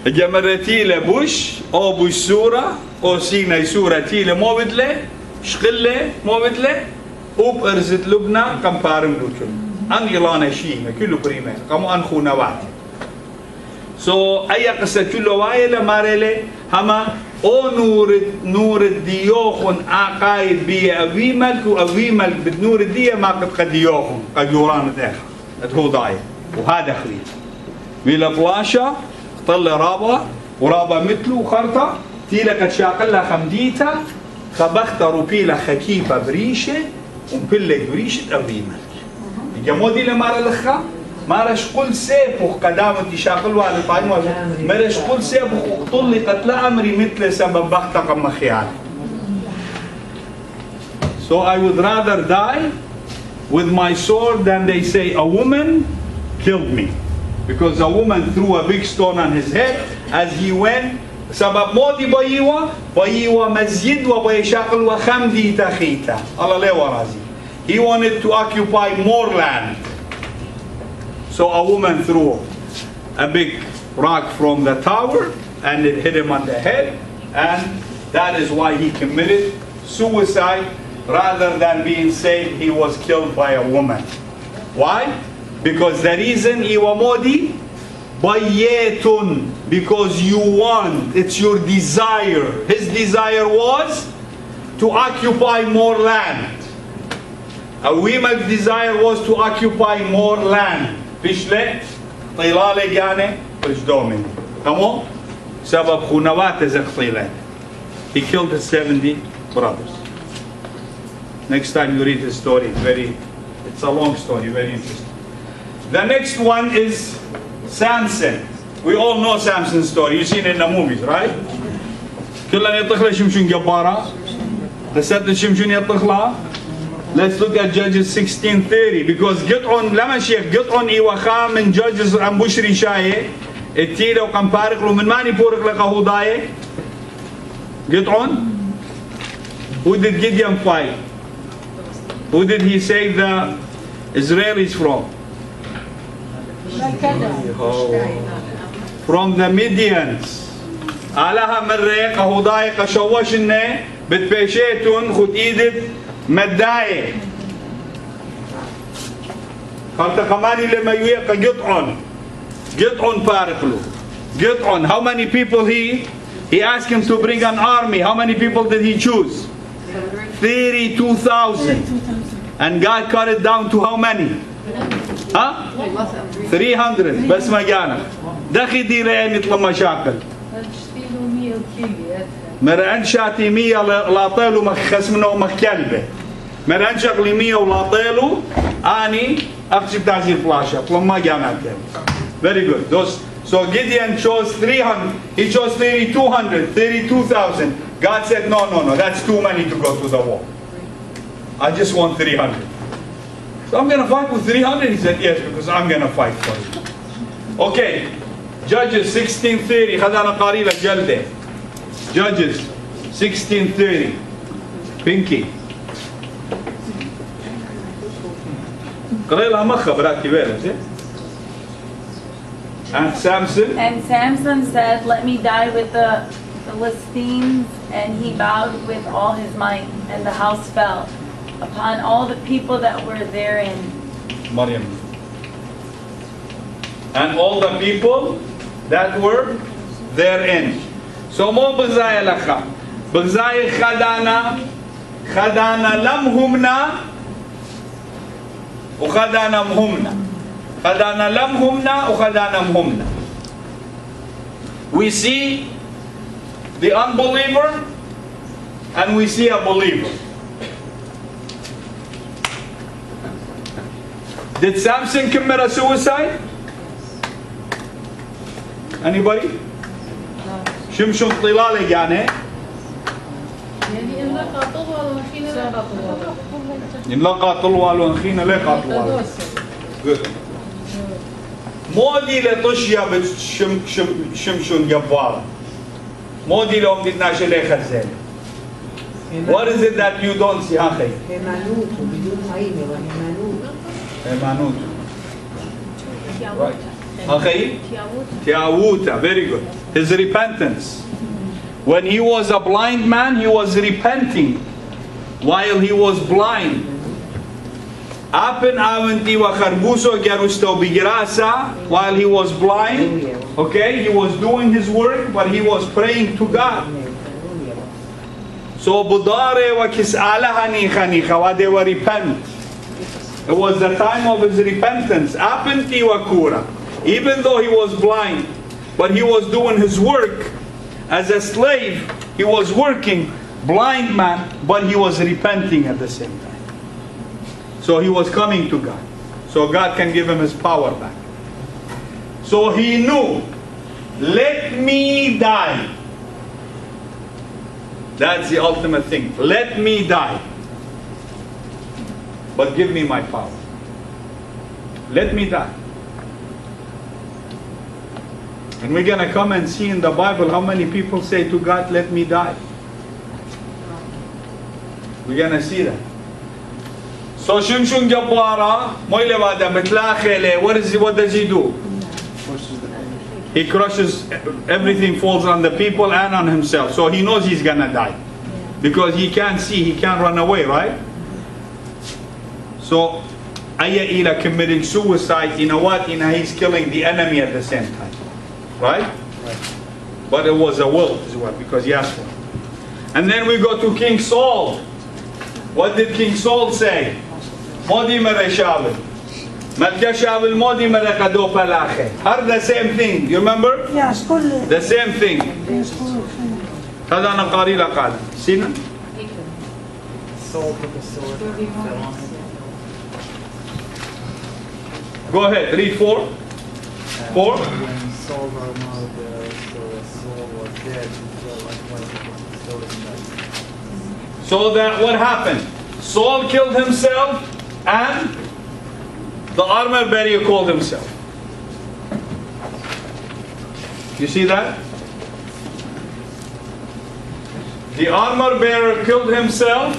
جا مرة تي لبوش أو بوش سورة أو سينا سورة تي لمو بدله شقله مو بدله وبأرزت لبنى كم بارم دوتشون أن يلانا شيء كله بريمة كم أن خونا واحد so أي قصة كله وايلة مارلة هما أو نور الديوخن عقايد بي أبيملك وأبيملك بالنور الدية ما قد ديوخن قد يوران داخل هو ضايع وهذا خليل بيلا بلاشة طلع رابا مثله وخرطة تيلا قد شاقلها خمديتا خبختروا بيلا خكيفة بريشة ومبلك بريشة أبيملك جمودي لمارا لخا مارش قل سيف وقدامة تشاقل والي طايم مارش قل سيف وقطل قتل أمري مثل سبب بختق مخيال. So I would rather die with my sword than they say a woman killed me because a woman threw a big stone on his head as he went سبب موتي بايوا مسجد وبيشاقل وخمدي تخيتا الله ليه ورازي. He wanted to occupy more land. So a woman threw a big rock from the tower and it hit him on the head, and that is why he committed suicide rather than being saved. He was killed by a woman. Why? Because the reason iwa modi bayetun because you want, it's your desire. His desire was to occupy more land. Awimak's desire was to occupy more land. Fishle, طلالة يعني فشدومين. Tamo? سبب خنوات زخطيلة. He killed his 70 brothers. Next time you read his story, it's a long story, very interesting. The next one is Samson. We all know Samson's story. You've seen it in the movies, right? كلنا يطخله شمشون جبارة. لسات شمشون يطخله. Let's look at Judges 16:30 because Gid'on لما شيخ Gid'on إيوخا من Judges أمبوشري شاية التيرة وكم بارك له من ماني بورك لقاه ضاية. Gid'on. Who did Gideon fight? Who did he save the Israelis from? From the Midians. علىها مرة قهو ضايق شوشنا بتبيشيتون خد ايدت مداية. قالت كماني لما يويق Gid'on بارقلو. Gid'on, how many people he asked him to bring an army. How many people did he choose? 32,000. And God cut it down to how many? Huh? 300. بس ما جانا. دخي ديرين يطلع مشاكل. مرة انشاتي 100 لاطيلو مخس منه مخكلبه. مرة انشغلي 100 ولاطيلو اني اخشب تازيل فلاشة. ما جانا كده. Very good. So Gideon chose 300. He chose 3,200, 32,000. God said, no, that's too many to go to the war. I just want 300. So I'm going to fight with 300? He said, yes, because I'm going to fight for you. Okay, Judges 16:30. خذنا قريبة جلدة. Judges 16:30. Pinky. قريلها مخة براكي بيرة. And Samson? And Samson said, let me die with the Philistines. And he bowed with all his might, and the house fell upon all the people that were therein. Maryam. And all the people that were therein. So mo بغزايا لخا. بغزايا خدانا لم همنا وخدانا مهمنا. خدانا لم همنا وخدانا مهمنا. We see the unbeliever and we see a believer. Did Samson commit a suicide? Anybody? شمشون طلالة يعني ينلقى طلوال وانخينا لقى طلوال. Good. مودي لطشيا بشمشون جبارة. مودي لهم ديناش لي خزين. What is it that you don't see, أخي? Emanut. Right. أخي? Tiawuta. Very good. His repentance. When he was a blind man, he was repenting while he was blind. Apen avanti wa kharbuso garusto bigrasa while he was blind. Okay, he was doing his work, but he was praying to God. So budare wa kis'alahani khanicha wa they were repent. It was the time of his repentance. Apenti wa kura. Even though he was blind, but he was doing his work as a slave. He was working, blind man, but he was repenting at the same time. So he was coming to God. So God can give him his power back. So he knew, let me die. That's the ultimate thing. Let me die. But give me my power. Let me die. And we're going to come and see in the Bible how many people say to God, let me die. We're going to see that. So Shimshon Jabbara, what does he do? He crushes, everything falls on the people and on himself. So he knows he's going to die. Because he can't see, he can't run away, right? So Aya Ila committing suicide, you know what? He's killing the enemy at the same time. Right? But it was a will as well, because he asked for it. And then we go to King Saul. What did King Saul say? Modi mere Shaul. Malka Shaul modi mere kado palache. Are the same thing. You remember? Yes, كل The same thing. yes, كل هذا أنا قاري لك هذا. سينا؟ Saul took a sword and fell on him. Go ahead. Read 4. 4. When Saul got him out of there, so that Saul was dead, he fell likewise because the sword is dead. So that what happened? Saul killed himself and the armor bearer killed himself. You see that? The armor bearer killed himself